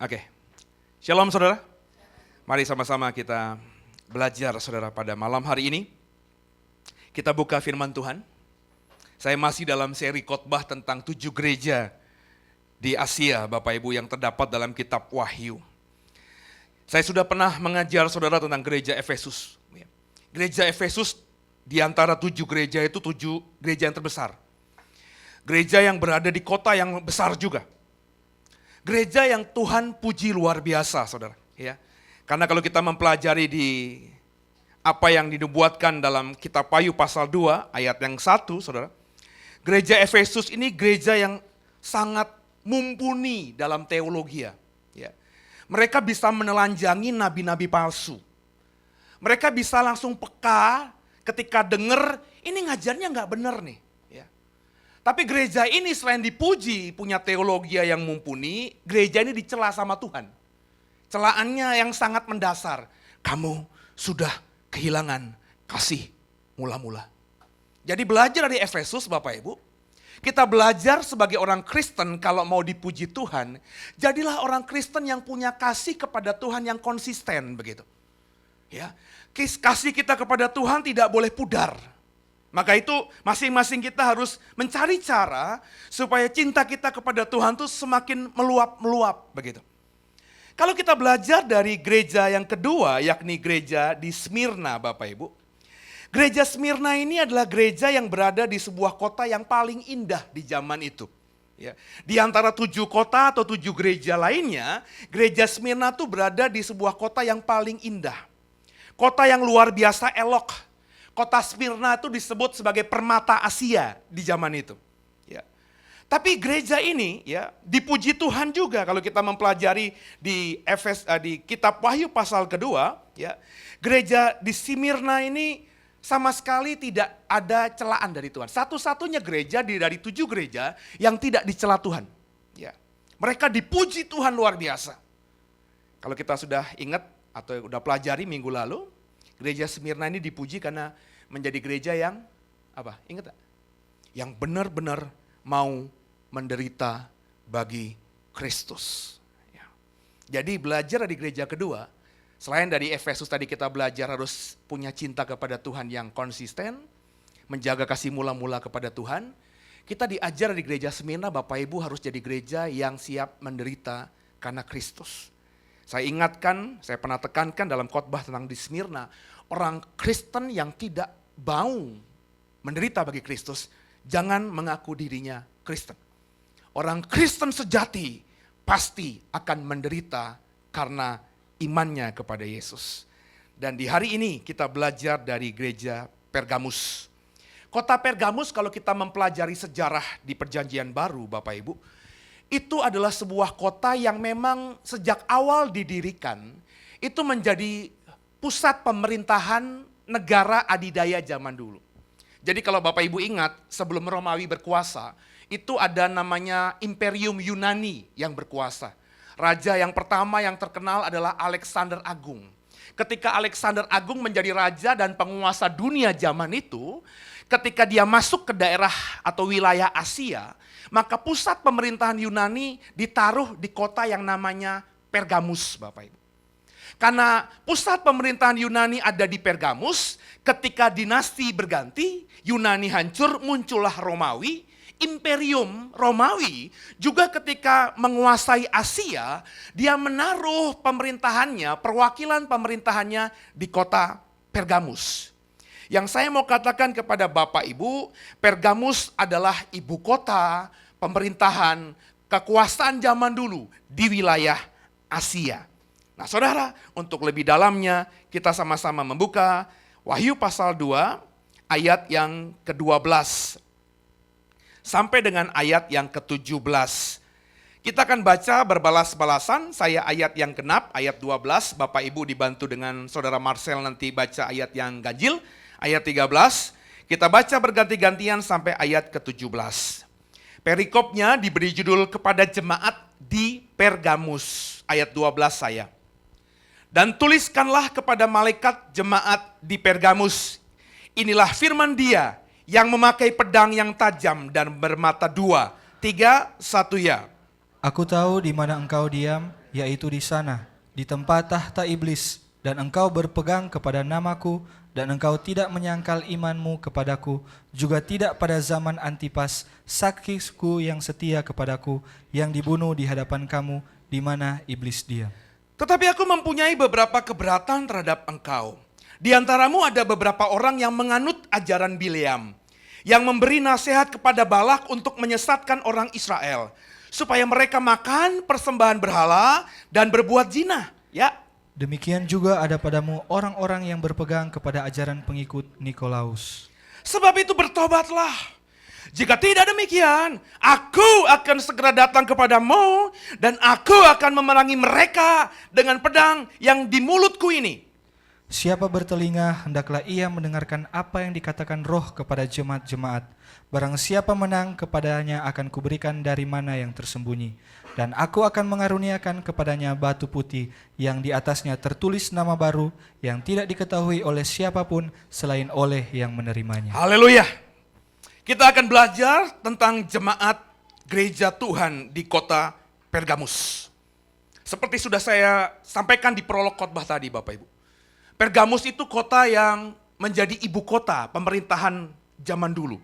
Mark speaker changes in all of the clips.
Speaker 1: Oke, Shalom saudara. Mari sama-sama kita belajar saudara pada malam hari ini. Kita buka firman Tuhan. Saya masih dalam seri khotbah tentang 7 gereja di Asia Bapak Ibu yang terdapat dalam kitab Wahyu. Saya sudah pernah mengajar saudara tentang gereja Efesus. Gereja Efesus di antara 7 gereja itu 7 gereja yang terbesar. Gereja yang berada di kota yang besar juga. Gereja yang Tuhan puji luar biasa, saudara. Ya, karena kalau kita mempelajari di apa yang dinubuatkan dalam kitab Wahyu pasal 2 ayat yang 1, saudara. Gereja Efesus ini gereja yang sangat mumpuni dalam teologi. Ya. Mereka bisa menelanjangi nabi-nabi palsu. Mereka bisa langsung peka ketika dengar ini ngajarnya nggak benar nih. Tapi gereja ini selain dipuji, punya teologi yang mumpuni, gereja ini dicela sama Tuhan. Celaannya yang sangat mendasar. Kamu sudah kehilangan kasih mula-mula. Jadi belajar dari Efesus Bapak Ibu, kita belajar sebagai orang Kristen kalau mau dipuji Tuhan, jadilah orang Kristen yang punya kasih kepada Tuhan yang konsisten begitu. Ya, kasih kita kepada Tuhan tidak boleh pudar. Maka itu masing-masing kita harus mencari cara supaya cinta kita kepada Tuhan itu semakin meluap-meluap begitu. Kalau kita belajar dari gereja yang kedua yakni gereja di Smyrna Bapak Ibu. Gereja Smyrna ini adalah gereja yang berada di sebuah kota yang paling indah di zaman itu. Ya. Di antara 7 kota atau 7 gereja lainnya, gereja Smyrna itu berada di sebuah kota yang paling indah. Kota yang luar biasa elok. Kota Smyrna itu disebut sebagai permata Asia di zaman itu. Ya. Tapi gereja ini ya dipuji Tuhan juga kalau kita mempelajari di kitab Wahyu pasal kedua. Ya, gereja di Smyrna ini sama sekali tidak ada celaan dari Tuhan. Satu-satunya gereja dari 7 gereja yang tidak dicela Tuhan. Ya. Mereka dipuji Tuhan luar biasa. Kalau kita sudah ingat atau sudah pelajari minggu lalu, gereja Smyrna ini dipuji karena menjadi gereja yang apa? Ingat tak? Yang benar-benar mau menderita bagi Kristus. Ya. Jadi belajar dari gereja kedua, selain dari Efesus tadi kita belajar harus punya cinta kepada Tuhan yang konsisten, menjaga kasih mula-mula kepada Tuhan. Kita diajar di gereja Smyrna, Bapak Ibu harus jadi gereja yang siap menderita karena Kristus. Saya ingatkan, saya pernah tekankan dalam khotbah tentang di Smyrna, orang Kristen yang tidak mau menderita bagi Kristus, jangan mengaku dirinya Kristen. Orang Kristen sejati pasti akan menderita karena imannya kepada Yesus. Dan di hari ini kita belajar dari gereja Pergamus. Kota Pergamus kalau kita mempelajari sejarah di Perjanjian Baru Bapak Ibu, itu adalah sebuah kota yang memang sejak awal didirikan, itu menjadi pusat pemerintahan negara adidaya zaman dulu. Jadi kalau Bapak Ibu ingat, sebelum Romawi berkuasa, itu ada namanya Imperium Yunani yang berkuasa. Raja yang pertama yang terkenal adalah Alexander Agung. Ketika Alexander Agung menjadi raja dan penguasa dunia zaman itu, ketika dia masuk ke daerah atau wilayah Asia, maka pusat pemerintahan Yunani ditaruh di kota yang namanya Pergamus, Bapak Ibu. Karena pusat pemerintahan Yunani ada di Pergamus, ketika dinasti berganti, Yunani hancur, muncullah Romawi. Imperium Romawi juga ketika menguasai Asia, dia menaruh pemerintahannya, perwakilan pemerintahannya di kota Pergamus. Yang saya mau katakan kepada Bapak Ibu, Pergamus adalah ibu kota pemerintahan kekuasaan zaman dulu di wilayah Asia. Nah saudara, untuk lebih dalamnya kita sama-sama membuka Wahyu pasal 2 ayat yang ke-12 sampai dengan ayat yang ke-17. Kita akan baca berbalas-balasan, saya ayat yang genap, ayat 12, Bapak Ibu dibantu dengan Saudara Marcel nanti baca ayat yang ganjil, ayat 13, kita baca berganti-gantian sampai ayat ke-17. Perikopnya diberi judul kepada jemaat di Pergamus, ayat 12 saya. Dan tuliskanlah kepada malaikat jemaat di Pergamus, inilah firman Dia yang memakai pedang yang tajam dan bermata 2. 3, 1 ya.
Speaker 2: Aku tahu di mana engkau diam, yaitu di sana, di tempat tahta iblis, dan engkau berpegang kepada namaku, dan engkau tidak menyangkal imanmu kepadaku, juga tidak pada zaman Antipas, saksiku yang setia kepadaku, yang dibunuh di hadapan kamu, di mana iblis diam.
Speaker 1: Tetapi aku mempunyai beberapa keberatan terhadap engkau. Di antaramu ada beberapa orang yang menganut ajaran Bileam, yang memberi nasihat kepada Balak untuk menyesatkan orang Israel, supaya mereka makan persembahan berhala dan berbuat zina. Ya,
Speaker 2: Demikian juga ada padamu orang-orang yang berpegang kepada ajaran pengikut Nikolaus.
Speaker 1: sebab itu bertobatlah. Jika tidak demikian, aku akan segera datang kepadamu dan aku akan memerangi mereka dengan pedang yang di mulutku ini.
Speaker 2: Siapa bertelinga, hendaklah ia mendengarkan apa yang dikatakan Roh kepada jemaat-jemaat. Barang siapa menang, kepadanya akan kuberikan dari mana yang tersembunyi. Dan aku akan mengaruniakan kepadanya batu putih yang di atasnya tertulis nama baru yang tidak diketahui oleh siapapun selain oleh yang menerimanya.
Speaker 1: Haleluya. Kita akan belajar tentang jemaat gereja Tuhan di kota Pergamus. Seperti sudah saya sampaikan di prolog khotbah tadi Bapak Ibu. Pergamus itu kota yang menjadi ibu kota pemerintahan zaman dulu.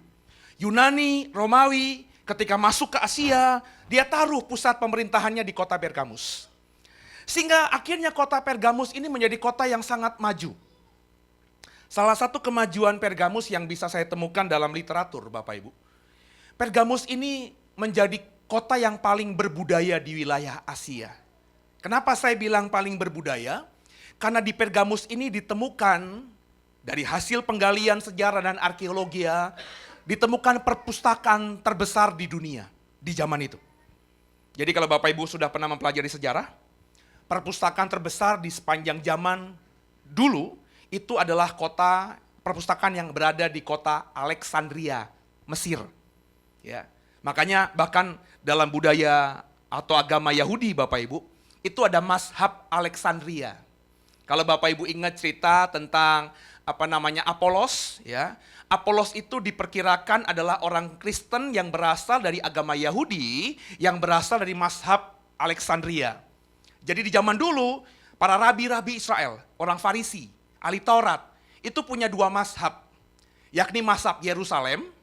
Speaker 1: Yunani, Romawi ketika masuk ke Asia, dia taruh pusat pemerintahannya di kota Pergamus. Sehingga akhirnya kota Pergamus ini menjadi kota yang sangat maju. Salah satu kemajuan Pergamus yang bisa saya temukan dalam literatur Bapak Ibu. Pergamus ini menjadi kota yang paling berbudaya di wilayah Asia. Kenapa saya bilang paling berbudaya? Karena di Pergamus ini ditemukan dari hasil penggalian sejarah dan arkeologi, ditemukan perpustakaan terbesar di dunia di zaman itu. Jadi kalau Bapak Ibu sudah pernah mempelajari sejarah, perpustakaan terbesar di sepanjang zaman dulu itu adalah kota perpustakaan yang berada di kota Alexandria, Mesir. Ya, makanya bahkan dalam budaya atau agama Yahudi Bapak Ibu, itu ada mazhab Alexandria. Kalau Bapak Ibu ingat cerita tentang Apolos, ya. Apolos itu diperkirakan adalah orang Kristen yang berasal dari agama Yahudi, yang berasal dari mazhab Alexandria. Jadi di zaman dulu, para rabi-rabi Israel, orang Farisi, ahli Taurat, itu punya dua mazhab, yakni mazhab Yerusalem.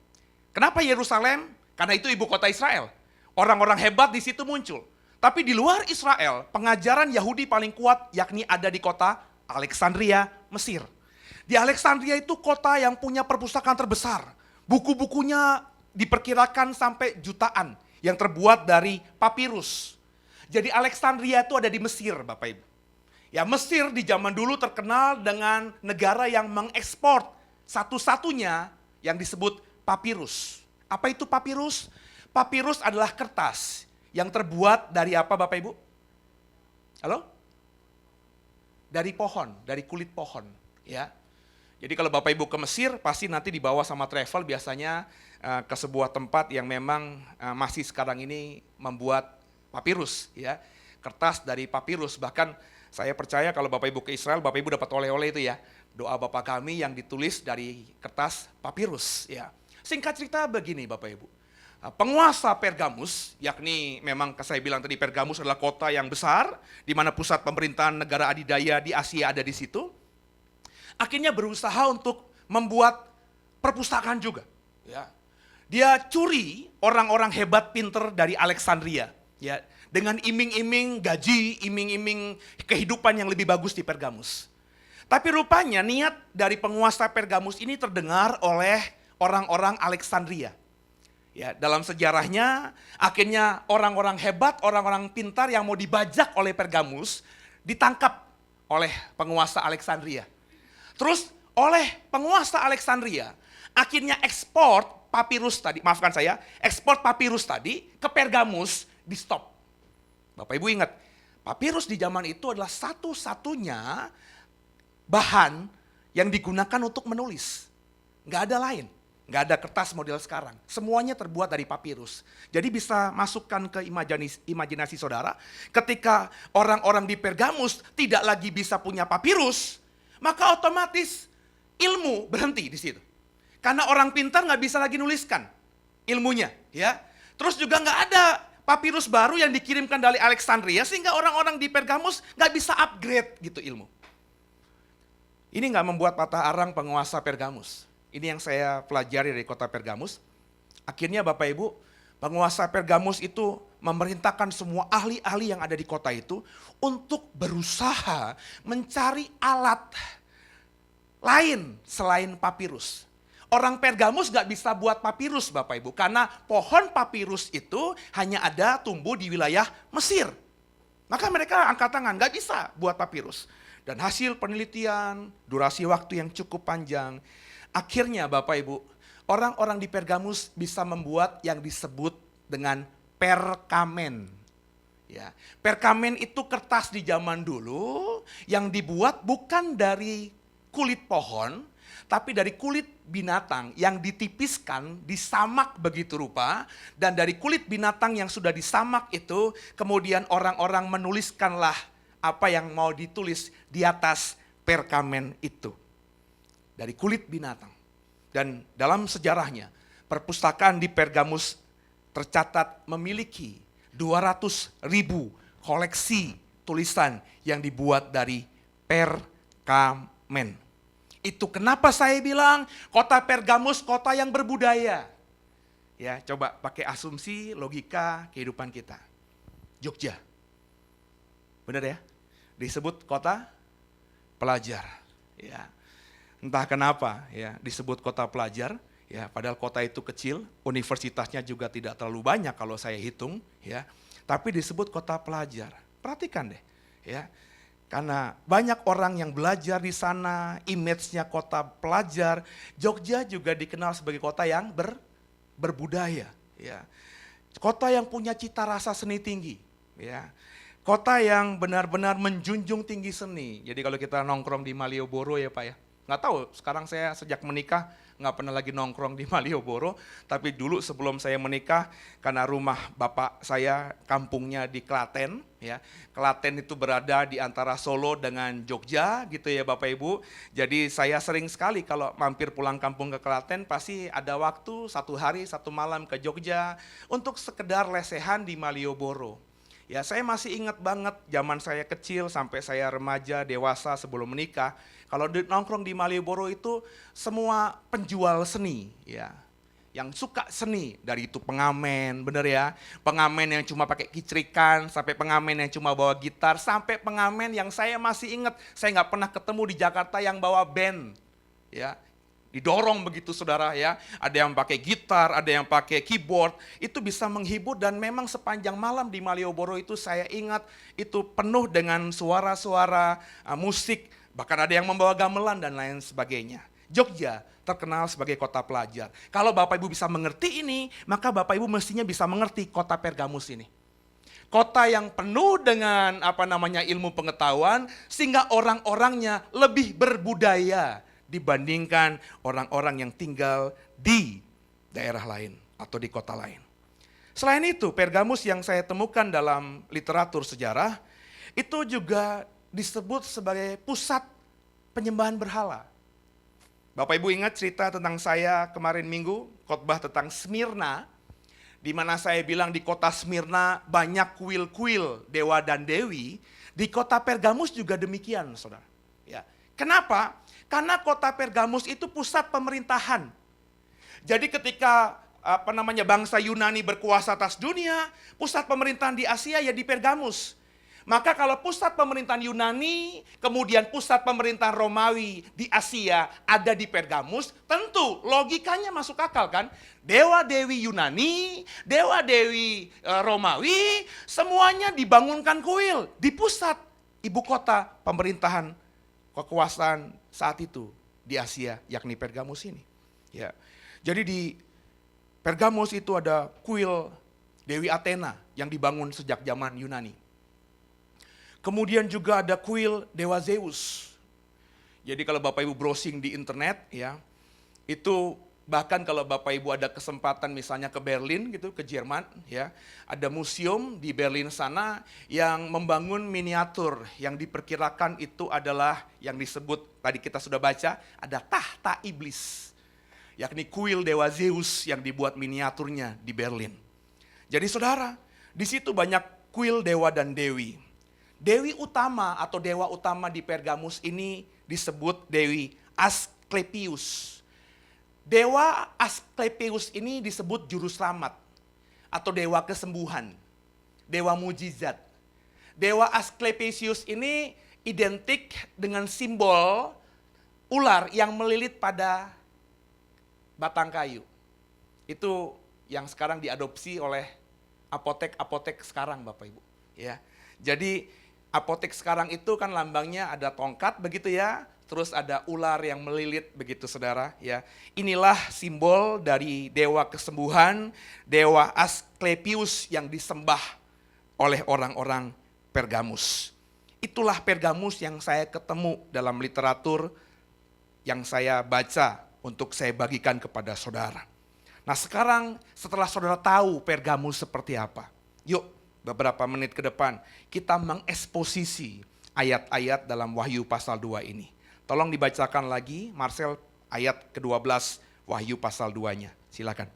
Speaker 1: Kenapa Yerusalem? Karena itu ibu kota Israel. Orang-orang hebat di situ muncul. Tapi di luar Israel, pengajaran Yahudi paling kuat yakni ada di kota Alexandria, Mesir. Di Alexandria itu kota yang punya perpustakaan terbesar. Buku-bukunya diperkirakan sampai jutaan yang terbuat dari papirus. Jadi Alexandria itu ada di Mesir, Bapak Ibu. Ya, Mesir di zaman dulu terkenal dengan negara yang mengekspor satu-satunya yang disebut papirus. Apa itu papirus? Papirus adalah kertas yang terbuat dari apa Bapak Ibu? Halo? Dari pohon, dari kulit pohon, ya. Jadi kalau Bapak Ibu ke Mesir pasti nanti dibawa sama travel biasanya ke sebuah tempat yang memang masih sekarang ini membuat papirus, ya. Kertas dari papirus. Bahkan saya percaya kalau Bapak Ibu ke Israel, Bapak Ibu dapat oleh-oleh itu ya. Doa Bapa kami yang ditulis dari kertas papirus, ya. Singkat cerita begini Bapak Ibu. Penguasa Pergamus, yakni memang saya bilang tadi Pergamus adalah kota yang besar, di mana pusat pemerintahan negara adidaya di Asia ada di situ. Akhirnya berusaha untuk membuat perpustakaan juga. Ya. Dia curi orang-orang hebat pinter dari Alexandria, ya, dengan iming-iming gaji, iming-iming kehidupan yang lebih bagus di Pergamus. Tapi rupanya niat dari penguasa Pergamus ini terdengar oleh orang-orang Alexandria. Ya, dalam sejarahnya akhirnya orang-orang hebat, orang-orang pintar yang mau dibajak oleh Pergamus ditangkap oleh penguasa Alexandria. Terus oleh penguasa Alexandria akhirnya ekspor papirus tadi, maafkan saya, ekspor papirus tadi ke Pergamus di stop. Bapak Ibu ingat, papirus di zaman itu adalah satu-satunya bahan yang digunakan untuk menulis. Nggak ada lain. Nggak ada kertas model sekarang. Semuanya terbuat dari papirus. Jadi bisa masukkan ke imajinasi saudara, ketika orang-orang di Pergamus tidak lagi bisa punya papirus, maka otomatis ilmu berhenti di situ. Karena orang pintar nggak bisa lagi nuliskan ilmunya, ya. Terus juga nggak ada papirus baru yang dikirimkan dari Alexandria sehingga orang-orang di Pergamus nggak bisa upgrade gitu ilmu. Ini nggak membuat patah arang penguasa Pergamus. Ini yang saya pelajari dari kota Pergamus. Akhirnya Bapak Ibu, penguasa Pergamus itu memerintahkan semua ahli-ahli yang ada di kota itu untuk berusaha mencari alat lain selain papirus. Orang Pergamus gak bisa buat papirus Bapak Ibu, karena pohon papirus itu hanya ada tumbuh di wilayah Mesir. Maka mereka angkat tangan, gak bisa buat papirus. Dan hasil penelitian, durasi waktu yang cukup panjang, akhirnya Bapak Ibu, orang-orang di Pergamus bisa membuat yang disebut dengan perkamen. Ya, perkamen itu kertas di zaman dulu yang dibuat bukan dari kulit pohon, tapi dari kulit binatang yang ditipiskan, disamak begitu rupa, dan dari kulit binatang yang sudah disamak itu, kemudian orang-orang menuliskanlah apa yang mau ditulis di atas perkamen itu. Dari kulit binatang. Dan dalam sejarahnya, perpustakaan di Pergamus tercatat memiliki 200.000 koleksi tulisan yang dibuat dari perkamen. Itu kenapa saya bilang kota Pergamus kota yang berbudaya. Ya, coba pakai asumsi logika kehidupan kita. Jogja. Benar ya? Disebut kota pelajar. Ya. Entah kenapa ya disebut kota pelajar. Ya, padahal kota itu kecil, universitasnya juga tidak terlalu banyak kalau saya hitung, ya. Tapi disebut kota pelajar. Perhatikan deh, ya. Karena banyak orang yang belajar di sana, image-nya kota pelajar. Jogja juga dikenal sebagai kota yang berbudaya, ya. Kota yang punya cita rasa seni tinggi, ya. Kota yang benar-benar menjunjung tinggi seni. Jadi kalau kita nongkrong di Malioboro ya Pak ya. Nggak tahu, sekarang saya sejak menikah nggak pernah lagi nongkrong di Malioboro, tapi dulu sebelum saya menikah, karena rumah bapak saya kampungnya di Klaten, ya. Klaten itu berada di antara Solo dengan Jogja, gitu ya Bapak Ibu. Jadi saya sering sekali kalau mampir pulang kampung ke Klaten, pasti ada waktu 1 hari 1 malam ke Jogja untuk sekedar lesehan di Malioboro. Ya, saya masih ingat banget zaman saya kecil sampai saya remaja, dewasa sebelum menikah. Kalau nongkrong di Malioboro itu semua penjual seni, ya. Yang suka seni, dari itu pengamen, bener ya. Pengamen yang cuma pakai kicerikan, sampai pengamen yang cuma bawa gitar, sampai pengamen yang saya masih ingat, saya nggak pernah ketemu di Jakarta yang bawa band, ya. Didorong begitu saudara ya, ada yang pakai gitar, ada yang pakai keyboard, itu bisa menghibur dan memang sepanjang malam di Malioboro itu saya ingat itu penuh dengan suara-suara musik, bahkan ada yang membawa gamelan dan lain sebagainya. Jogja terkenal sebagai kota pelajar. Kalau Bapak Ibu bisa mengerti ini, maka Bapak Ibu mestinya bisa mengerti kota Pergamus ini. Kota yang penuh dengan ilmu pengetahuan sehingga orang-orangnya lebih berbudaya dibandingkan orang-orang yang tinggal di daerah lain atau di kota lain. Selain itu, Pergamus yang saya temukan dalam literatur sejarah, itu juga disebut sebagai pusat penyembahan berhala. Bapak Ibu ingat cerita tentang saya kemarin minggu, khotbah tentang Smyrna, di mana saya bilang di kota Smyrna banyak kuil-kuil dewa dan dewi, di kota Pergamus juga demikian, saudara. Ya. Kenapa? Karena kota Pergamus itu pusat pemerintahan. Jadi ketika bangsa Yunani berkuasa atas dunia, pusat pemerintahan di Asia ya di Pergamus. Maka kalau pusat pemerintahan Yunani, kemudian pusat pemerintahan Romawi di Asia ada di Pergamus, tentu logikanya masuk akal kan? Dewa-dewi Yunani, dewa-dewi Romawi, semuanya dibangunkan kuil di pusat ibu kota pemerintahan kekuasaan saat itu di Asia, yakni Pergamus ini. Ya. Jadi di Pergamus itu ada kuil Dewi Athena yang dibangun sejak zaman Yunani. Kemudian juga ada kuil Dewa Zeus. Jadi kalau Bapak Ibu browsing di internet, ya, itu bahkan kalau Bapak Ibu ada kesempatan misalnya ke Berlin gitu, ke Jerman, ya, ada museum di Berlin sana yang membangun miniatur yang diperkirakan itu adalah yang disebut tadi kita sudah baca, ada tahta iblis, yakni kuil Dewa Zeus yang dibuat miniaturnya di Berlin. Jadi saudara, Di situ banyak kuil dewa dan dewi. Dewi utama atau dewa utama di Pergamus ini disebut Dewi Asklepius. Dewa Asklepius ini disebut juru selamat atau dewa kesembuhan, dewa mujizat. Dewa Asklepius ini identik dengan simbol ular yang melilit pada batang kayu. Itu yang sekarang diadopsi oleh apotek-apotek sekarang Bapak Ibu. Ya. Jadi apotek sekarang itu kan lambangnya ada tongkat begitu ya. Terus ada ular yang melilit begitu saudara ya. Inilah simbol dari dewa kesembuhan, dewa Asklepius yang disembah oleh orang-orang Pergamus. Itulah Pergamus yang saya ketemu dalam literatur yang saya baca untuk saya bagikan kepada saudara. Nah sekarang setelah saudara tahu Pergamus seperti apa, yuk beberapa menit ke depan kita mengeksposisi ayat-ayat dalam Wahyu pasal 2 ini. Tolong dibacakan lagi Marcel ayat ke-12 Wahyu pasal 2-nya. Silakan.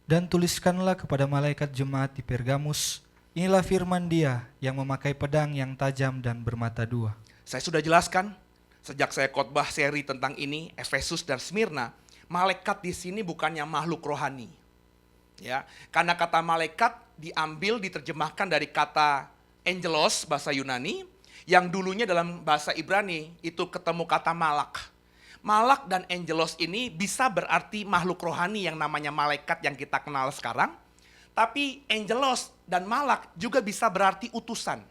Speaker 2: Dan tuliskanlah kepada malaikat jemaat di Pergamus, inilah firman Dia yang memakai pedang yang tajam dan bermata dua.
Speaker 1: Saya sudah jelaskan sejak saya khotbah seri tentang ini, Efesus dan Smyrna, malaikat di sini bukannya makhluk rohani. Ya, karena kata malaikat diambil diterjemahkan dari kata angelos bahasa Yunani, yang dulunya dalam bahasa Ibrani itu ketemu kata malak. Malak dan angelos ini bisa berarti makhluk rohani yang namanya malaikat yang kita kenal sekarang. Tapi angelos dan malak juga bisa berarti utusan.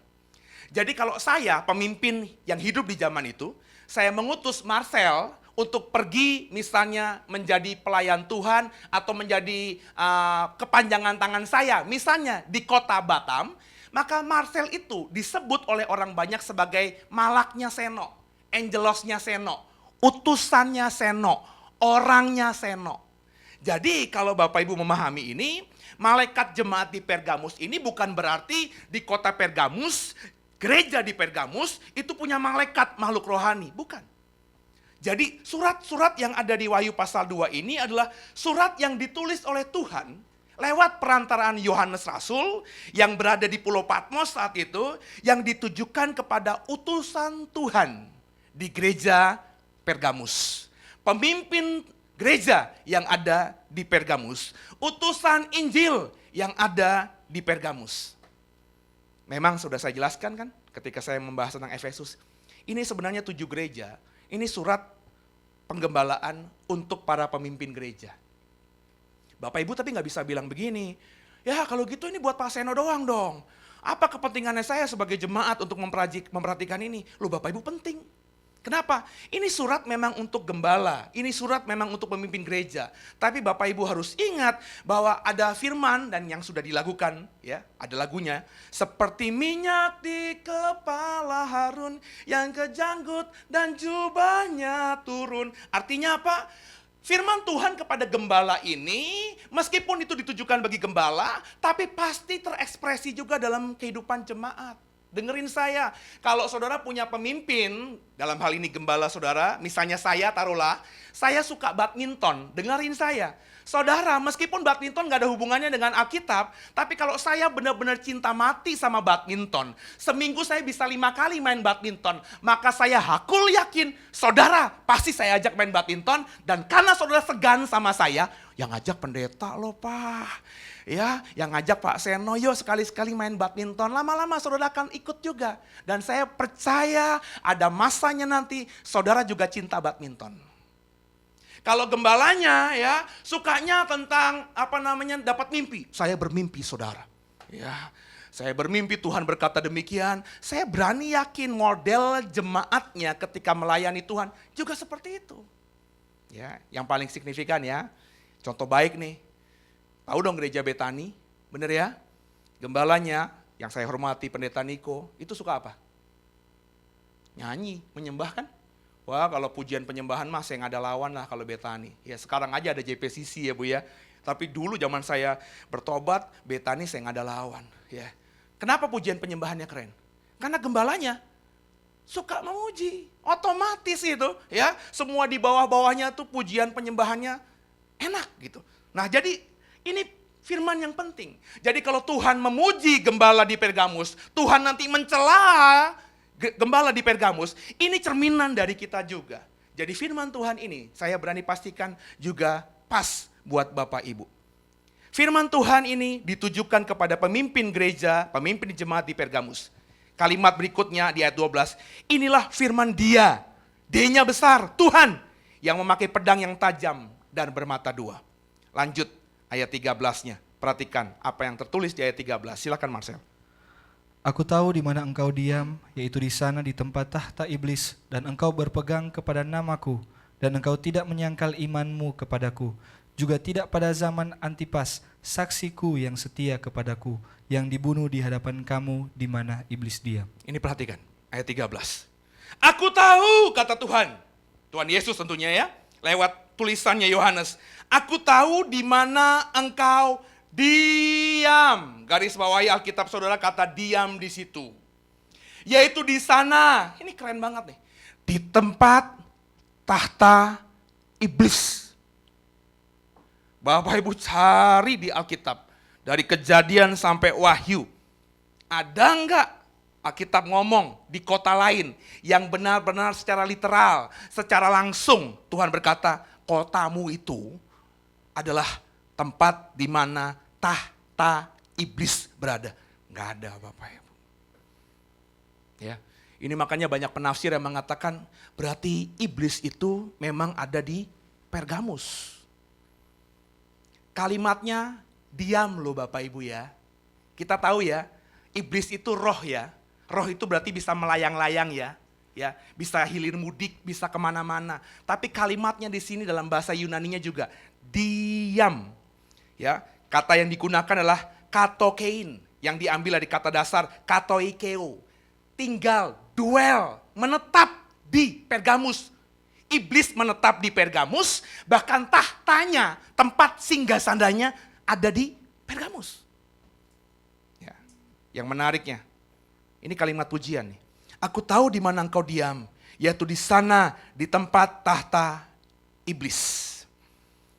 Speaker 1: Jadi kalau saya pemimpin yang hidup di zaman itu, saya mengutus Marcel untuk pergi misalnya menjadi pelayan Tuhan atau menjadi kepanjangan tangan saya. Misalnya di kota Batam, maka Marcel itu disebut oleh orang banyak sebagai malaknya Seno, angelosnya Seno, utusannya Seno, orangnya Seno. Jadi kalau Bapak Ibu memahami ini, malaikat jemaat di Pergamus ini bukan berarti di kota Pergamus, gereja di Pergamus itu punya malaikat makhluk rohani, bukan. Jadi surat-surat yang ada di Wahyu pasal 2 ini adalah surat yang ditulis oleh Tuhan lewat perantaraan Yohanes Rasul yang berada di Pulau Patmos saat itu, yang ditujukan kepada utusan Tuhan di gereja Pergamus. Pemimpin gereja yang ada di Pergamus, utusan Injil yang ada di Pergamus. Memang sudah saya jelaskan kan ketika saya membahas tentang Efesus. Ini sebenarnya 7 gereja, ini surat penggembalaan untuk para pemimpin gereja. Bapak Ibu tapi nggak bisa bilang begini, ya kalau gitu ini buat Pak Seno doang dong. Apa kepentingannya saya sebagai jemaat untuk memperhatikan ini? Loh Bapak Ibu penting. Kenapa? Ini surat memang untuk gembala, ini surat memang untuk pemimpin gereja. Tapi Bapak Ibu harus ingat bahwa ada firman dan yang sudah dilakukan, ya, ada lagunya. Seperti minyak di kepala Harun yang kejanggut dan jubahnya turun. Artinya apa? Firman Tuhan kepada gembala ini, meskipun itu ditujukan bagi gembala, tapi pasti terekspresi juga dalam kehidupan jemaat. Dengerin saya, kalau saudara punya pemimpin, dalam hal ini gembala saudara, misalnya saya taruhlah, saya suka badminton, dengerin saya. Saudara, meskipun badminton gak ada hubungannya dengan Alkitab, tapi kalau saya benar-benar cinta mati sama badminton, seminggu saya bisa 5 kali main badminton, maka saya hakul yakin, saudara pasti saya ajak main badminton, dan karena saudara segan sama saya, yang ngajak pendeta loh Pak. Ya, yang ngajak Pak Seno, yuk sekali-sekali main badminton, lama-lama saudara akan ikut juga. Dan saya percaya ada masanya nanti saudara juga cinta badminton. Kalau gembalanya ya sukanya tentang dapat mimpi. Saya bermimpi saudara. Ya, saya bermimpi Tuhan berkata demikian. Saya berani yakin model jemaatnya ketika melayani Tuhan juga seperti itu. Ya, yang paling signifikan ya. Contoh baik nih. Tahu dong gereja Betani, bener ya? Gembalanya yang saya hormati pendeta Niko, itu suka apa? Nyanyi, menyembah kan? Wah kalau pujian penyembahan mah saya nggak ada lawan lah kalau Betani. Ya sekarang aja ada JPCC ya Bu ya. Tapi dulu zaman saya bertobat, Betani saya nggak ada lawan. Ya. Kenapa pujian penyembahannya keren? Karena gembalanya suka memuji, otomatis itu ya. Semua di bawah-bawahnya tuh pujian penyembahannya enak gitu. Nah jadi ini firman yang penting. Jadi kalau Tuhan memuji gembala di Pergamus, Tuhan nanti mencela gembala di Pergamus, ini cerminan dari kita juga. Jadi firman Tuhan ini, saya berani pastikan juga pas buat Bapak Ibu. Firman Tuhan ini ditujukan kepada pemimpin gereja, pemimpin jemaat di Pergamus. Kalimat berikutnya di ayat 12, inilah firman Dia, D-nya besar, Tuhan, yang memakai pedang yang tajam dan bermata dua. Lanjut ayat 13-nya, perhatikan apa yang tertulis di ayat 13, silakan Marcel.
Speaker 2: Aku tahu di mana engkau diam, yaitu di sana di tempat tahta iblis, dan engkau berpegang kepada namaku, dan engkau tidak menyangkal imanmu kepadaku, juga tidak pada zaman Antipas, saksiku yang setia kepadaku, yang dibunuh di hadapan kamu di mana iblis diam.
Speaker 1: Ini perhatikan, ayat 13. Aku tahu, kata Tuhan. Tuhan Yesus tentunya ya, lewat tulisannya Yohanes. Aku tahu di mana engkau diam. Garis bawahi Alkitab saudara kata diam di situ. Yaitu di sana, ini keren banget nih. Di tempat tahta iblis. Bapak Ibu cari di Alkitab, dari Kejadian sampai Wahyu, ada enggak Alkitab ngomong di kota lain yang benar-benar secara literal, secara langsung Tuhan berkata, kotamu itu adalah tempat di mana tahta iblis berada. Enggak ada Bapak Ibu. Ya, ini makanya banyak penafsir yang mengatakan berarti iblis itu memang ada di Pergamus. Kalimatnya diam loh Bapak Ibu ya. Kita tahu ya, iblis itu roh ya. Roh itu berarti bisa melayang-layang ya. Ya, bisa hilir mudik, bisa kemana-mana. Tapi kalimatnya di sini dalam bahasa Yunaninya juga diam. Ya, kata yang digunakan adalah katokein, yang diambil dari kata dasar katoikeo. Tinggal, dwell, menetap di Pergamus. Iblis menetap di Pergamus, bahkan tahtanya, tempat singgasandanya ada di Pergamus. Ya, yang menariknya, ini kalimat pujian nih. Aku tahu di mana engkau diam, yaitu di sana, di tempat tahta iblis.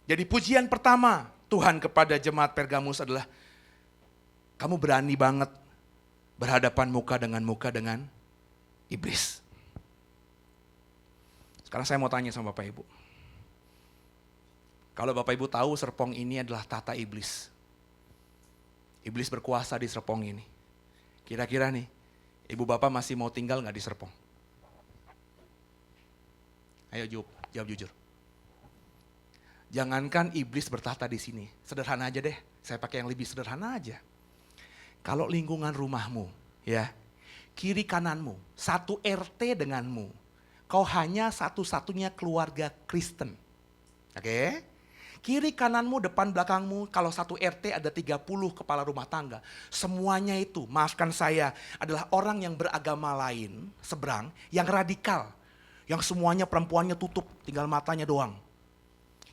Speaker 1: Jadi pujian pertama Tuhan kepada jemaat Pergamus adalah, kamu berani banget berhadapan muka dengan iblis. Sekarang saya mau tanya sama Bapak Ibu. Kalau Bapak Ibu tahu Serpong ini adalah tahta iblis. Iblis berkuasa di Serpong ini. Kira-kira nih, Ibu Bapak masih mau tinggal gak di Serpong? Ayo jawab jujur. Jangankan iblis bertahta di sini, sederhana aja deh. Saya pakai yang lebih sederhana aja. Kalau lingkungan rumahmu, ya, kiri kananmu, satu RT denganmu, kau hanya satu-satunya keluarga Kristen. Oke? Kiri kananmu, depan belakangmu, kalau satu RT ada 30 kepala rumah tangga. Semuanya itu, maafkan saya, adalah orang yang beragama lain, seberang, yang radikal. Yang semuanya perempuannya tutup, tinggal matanya doang.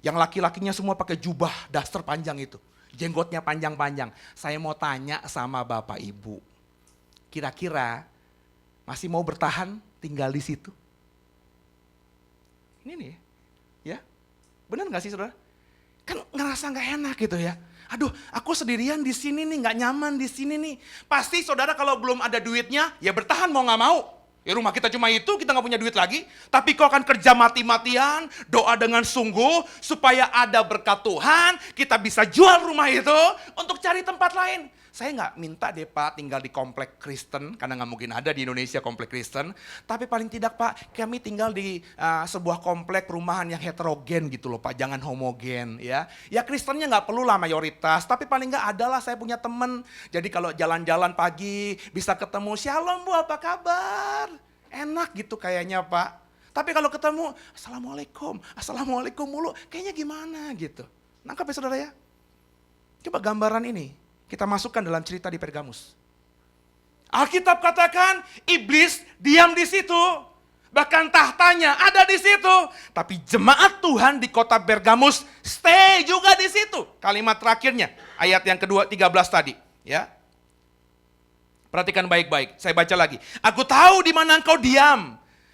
Speaker 1: Yang laki-lakinya semua pakai jubah, daster panjang itu. Jenggotnya panjang-panjang. Saya mau tanya sama Bapak Ibu. Kira-kira masih mau bertahan tinggal di situ? Ini nih, ya, benar nggak sih saudara? Kan ngerasa nggak enak gitu ya. Aduh, aku sendirian di sini nih, nggak nyaman di sini nih. Pasti saudara kalau belum ada duitnya, ya bertahan mau nggak mau. Ya rumah kita cuma itu, kita nggak punya duit lagi. Tapi kau akan kerja mati-matian, doa dengan sungguh supaya ada berkat Tuhan. Kita bisa jual rumah itu untuk cari tempat lain. Saya nggak minta deh Pak tinggal di komplek Kristen, karena nggak mungkin ada di Indonesia komplek Kristen. Tapi paling tidak Pak, kami tinggal di sebuah komplek perumahan yang heterogen gitu loh Pak, jangan homogen ya. Ya Kristennya nggak perlu lah mayoritas, tapi paling nggak adalah saya punya temen. Jadi kalau jalan-jalan pagi bisa ketemu, Shalom Bu apa kabar? Enak gitu kayaknya Pak. Tapi kalau ketemu, Assalamualaikum mulu, kayaknya gimana gitu. Nangkap ya saudara ya? Coba gambaran ini kita masukkan dalam cerita di Pergamus. Alkitab katakan iblis diam di situ. Bahkan tahtanya ada di situ. Tapi jemaat Tuhan di kota Pergamus stay juga di situ. Kalimat terakhirnya, ayat yang kedua 13 tadi. Ya. Perhatikan baik-baik, saya baca lagi. Aku tahu di mana engkau diam.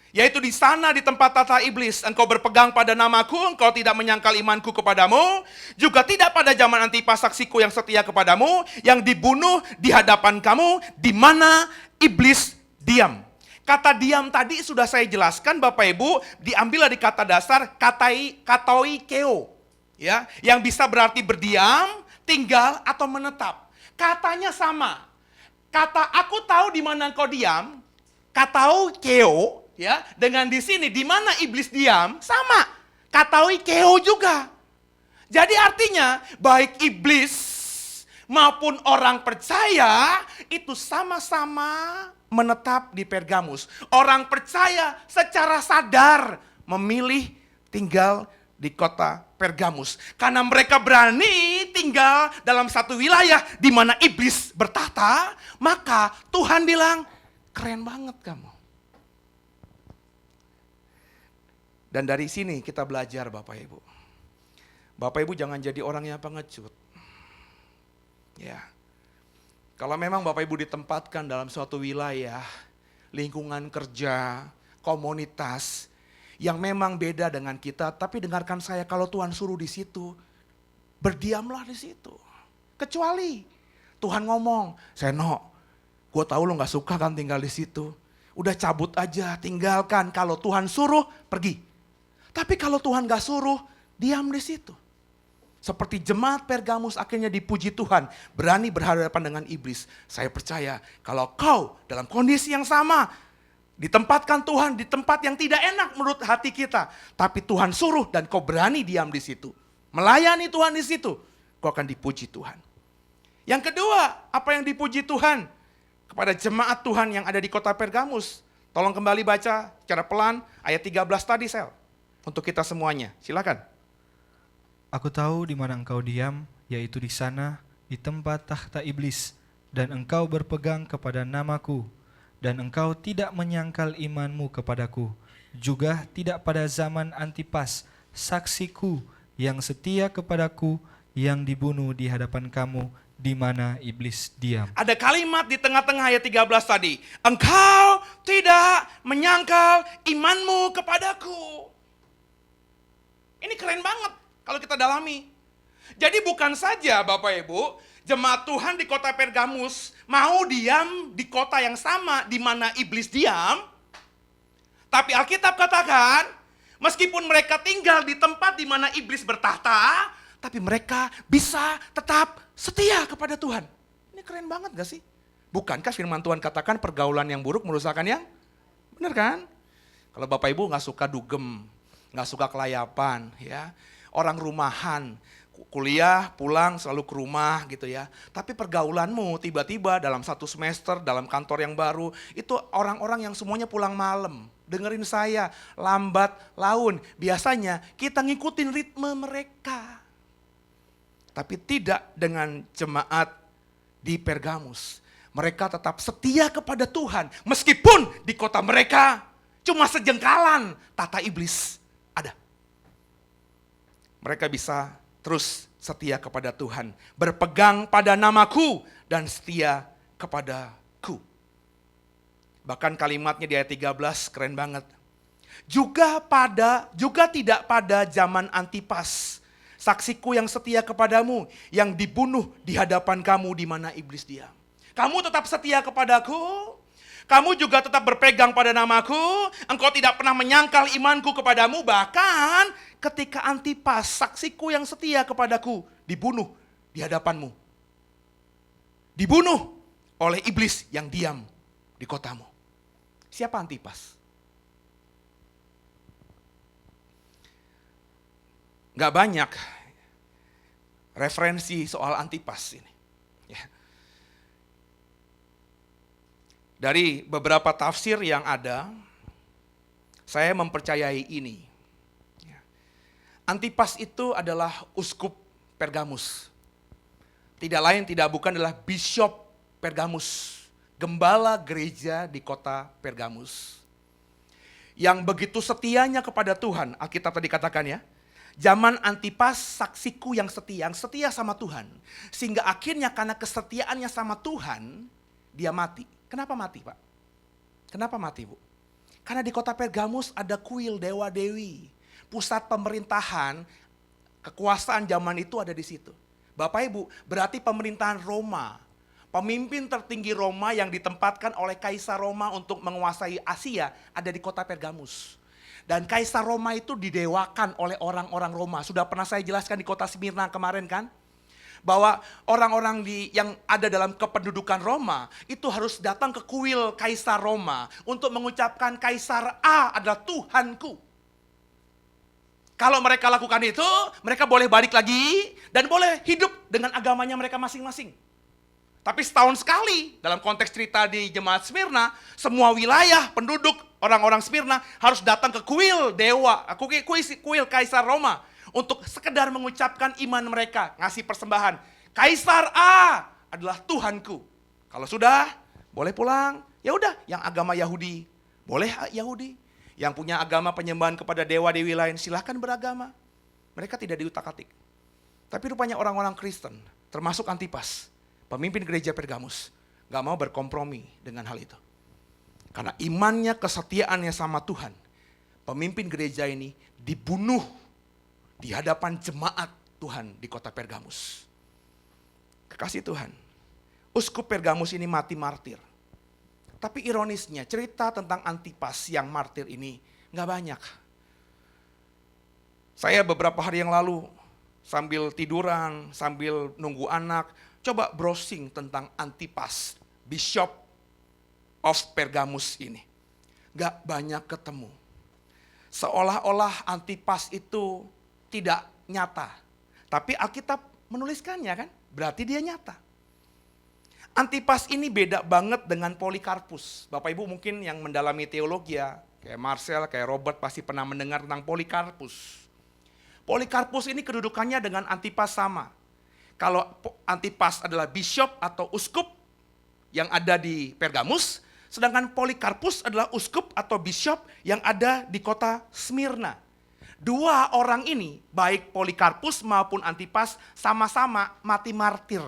Speaker 1: Yaitu di sana di tempat tata iblis, engkau berpegang pada namaku, engkau tidak menyangkal imanku kepadamu, juga tidak pada zaman Antipas saksiku yang setia kepadamu, yang dibunuh di hadapan kamu, di mana iblis diam. Kata diam tadi sudah saya jelaskan Bapak Ibu, diambil dari kata dasar katoi keo, ya, yang bisa berarti berdiam, tinggal atau menetap. Katanya sama. Kata aku tahu di mana engkau diam, katau keo, ya, dengan di sini di mana iblis diam sama. Katoi keo juga. Jadi artinya baik iblis maupun orang percaya itu sama-sama menetap di Pergamus. Orang percaya secara sadar memilih tinggal di kota Pergamus. Karena mereka berani tinggal dalam satu wilayah di mana iblis bertahta, maka Tuhan bilang, keren banget kamu. Dan dari sini kita belajar Bapak Ibu. Bapak Ibu jangan jadi orang yang pengecut. Ya. Kalau memang Bapak Ibu ditempatkan dalam suatu wilayah, lingkungan kerja, komunitas yang memang beda dengan kita, tapi dengarkan saya, kalau Tuhan suruh di situ, berdiamlah di situ. Kecuali Tuhan ngomong, Seno, gue tahu lo gak suka kan tinggal di situ. Udah cabut aja, tinggalkan. Kalau Tuhan suruh, pergi. Tapi kalau Tuhan gak suruh, diam di situ. Seperti jemaat Pergamus akhirnya dipuji Tuhan, berani berhadapan dengan iblis. Saya percaya kalau kau dalam kondisi yang sama, ditempatkan Tuhan di tempat yang tidak enak menurut hati kita, tapi Tuhan suruh dan kau berani diam di situ, melayani Tuhan di situ, kau akan dipuji Tuhan. Yang kedua, apa yang dipuji Tuhan kepada jemaat Tuhan yang ada di kota Pergamus? Tolong kembali baca secara pelan ayat 13 tadi, Sel, untuk kita semuanya. Silakan.
Speaker 2: Aku tahu di mana engkau diam, yaitu di sana, di tempat tahta iblis, dan engkau berpegang kepada namaku, dan engkau tidak menyangkal imanmu kepadaku, juga tidak pada zaman Antipas, saksiku yang setia kepadaku, yang dibunuh di hadapan kamu, di mana iblis diam.
Speaker 1: Ada kalimat di tengah-tengah ayat 13 tadi, engkau tidak menyangkal imanmu kepadaku. Ini keren banget kalau kita dalami. Jadi bukan saja Bapak Ibu, jemaat Tuhan di kota Pergamus mau diam di kota yang sama di mana iblis diam. Tapi Alkitab katakan, meskipun mereka tinggal di tempat di mana iblis bertahta, tapi mereka bisa tetap setia kepada Tuhan. Ini keren banget gak sih? Bukankah firman Tuhan katakan pergaulan yang buruk merusakkan yang benar kan? Kalau Bapak Ibu gak suka dugem, gak suka kelayapan, ya, orang rumahan, kuliah, pulang selalu ke rumah gitu ya. Tapi pergaulanmu tiba-tiba dalam satu semester, dalam kantor yang baru, itu orang-orang yang semuanya pulang malam. Dengerin saya, lambat laun. Biasanya kita ngikutin ritme mereka. Tapi tidak dengan jemaat di Pergamus. Mereka tetap setia kepada Tuhan. Meskipun di kota mereka cuma sejengkalan tata iblis ada. Mereka bisa terus setia kepada Tuhan, berpegang pada namaku dan setia kepadaku. Bahkan kalimatnya di ayat 13 keren banget. Juga tidak pada zaman Antipas, saksiku yang setia kepadamu, yang dibunuh di hadapan kamu di mana iblis diam. Kamu tetap setia kepadaku, kamu juga tetap berpegang pada namaku, engkau tidak pernah menyangkal imanku kepadamu, bahkan ketika Antipas, saksiku yang setia kepadaku, dibunuh di hadapanmu. Dibunuh oleh iblis yang diam di kotamu. Siapa Antipas? Gak banyak referensi soal Antipas ini. Ya. Dari beberapa tafsir yang ada, saya mempercayai ini. Antipas itu adalah uskup Pergamus. Tidak lain tidak bukan adalah bishop Pergamus, gembala gereja di kota Pergamus. Yang begitu setianya kepada Tuhan, Alkitab tadi katakan ya, zaman Antipas saksiku yang setia sama Tuhan. Sehingga akhirnya karena kesetiaannya sama Tuhan, dia mati. Kenapa mati Pak? Kenapa mati Bu? Karena di kota Pergamus ada kuil dewa-dewi. Pusat pemerintahan, kekuasaan zaman itu ada di situ. Bapak Ibu, berarti pemerintahan Roma. Pemimpin tertinggi Roma yang ditempatkan oleh Kaisar Roma untuk menguasai Asia ada di kota Pergamus. Dan Kaisar Roma itu didewakan oleh orang-orang Roma. Sudah pernah saya jelaskan di kota Smyrna kemarin kan? Bahwa orang-orang yang ada dalam kependudukan Roma itu harus datang ke kuil Kaisar Roma untuk mengucapkan Kaisar A adalah Tuhanku. Kalau mereka lakukan itu, mereka boleh balik lagi dan boleh hidup dengan agamanya mereka masing-masing. Tapi setahun sekali dalam konteks cerita di jemaat Smyrna, semua wilayah penduduk orang-orang Smyrna harus datang ke kuil dewa, kuil Kaisar Roma untuk sekedar mengucapkan iman mereka, ngasih persembahan. Kaisar A adalah Tuhanku. Kalau sudah, boleh pulang. Ya udah, yang agama Yahudi, boleh Yahudi. Yang punya agama penyembahan kepada dewa-dewi lain, silahkan beragama. Mereka tidak diutak-atik. Tapi rupanya orang-orang Kristen, termasuk Antipas, pemimpin gereja Pergamus, gak mau berkompromi dengan hal itu. Karena imannya, kesetiaannya sama Tuhan, pemimpin gereja ini dibunuh di hadapan jemaat Tuhan di kota Pergamus. Kekasih Tuhan, uskup Pergamus ini mati martir. Tapi ironisnya cerita tentang Antipas yang martir ini gak banyak. Saya beberapa hari yang lalu sambil tiduran, sambil nunggu anak, coba browsing tentang Antipas, Bishop of Pergamus ini. Gak banyak ketemu. Seolah-olah Antipas itu tidak nyata. Tapi Alkitab menuliskannya kan, berarti dia nyata. Antipas ini beda banget dengan Polikarpus. Bapak Ibu mungkin yang mendalami teologi ya, kayak Marcel, kayak Robert pasti pernah mendengar tentang Polikarpus. Polikarpus ini kedudukannya dengan Antipas sama. Kalau Antipas adalah bishop atau uskup yang ada di Pergamus, sedangkan Polikarpus adalah uskup atau bishop yang ada di kota Smyrna. Dua orang ini, baik Polikarpus maupun Antipas, sama-sama mati martir.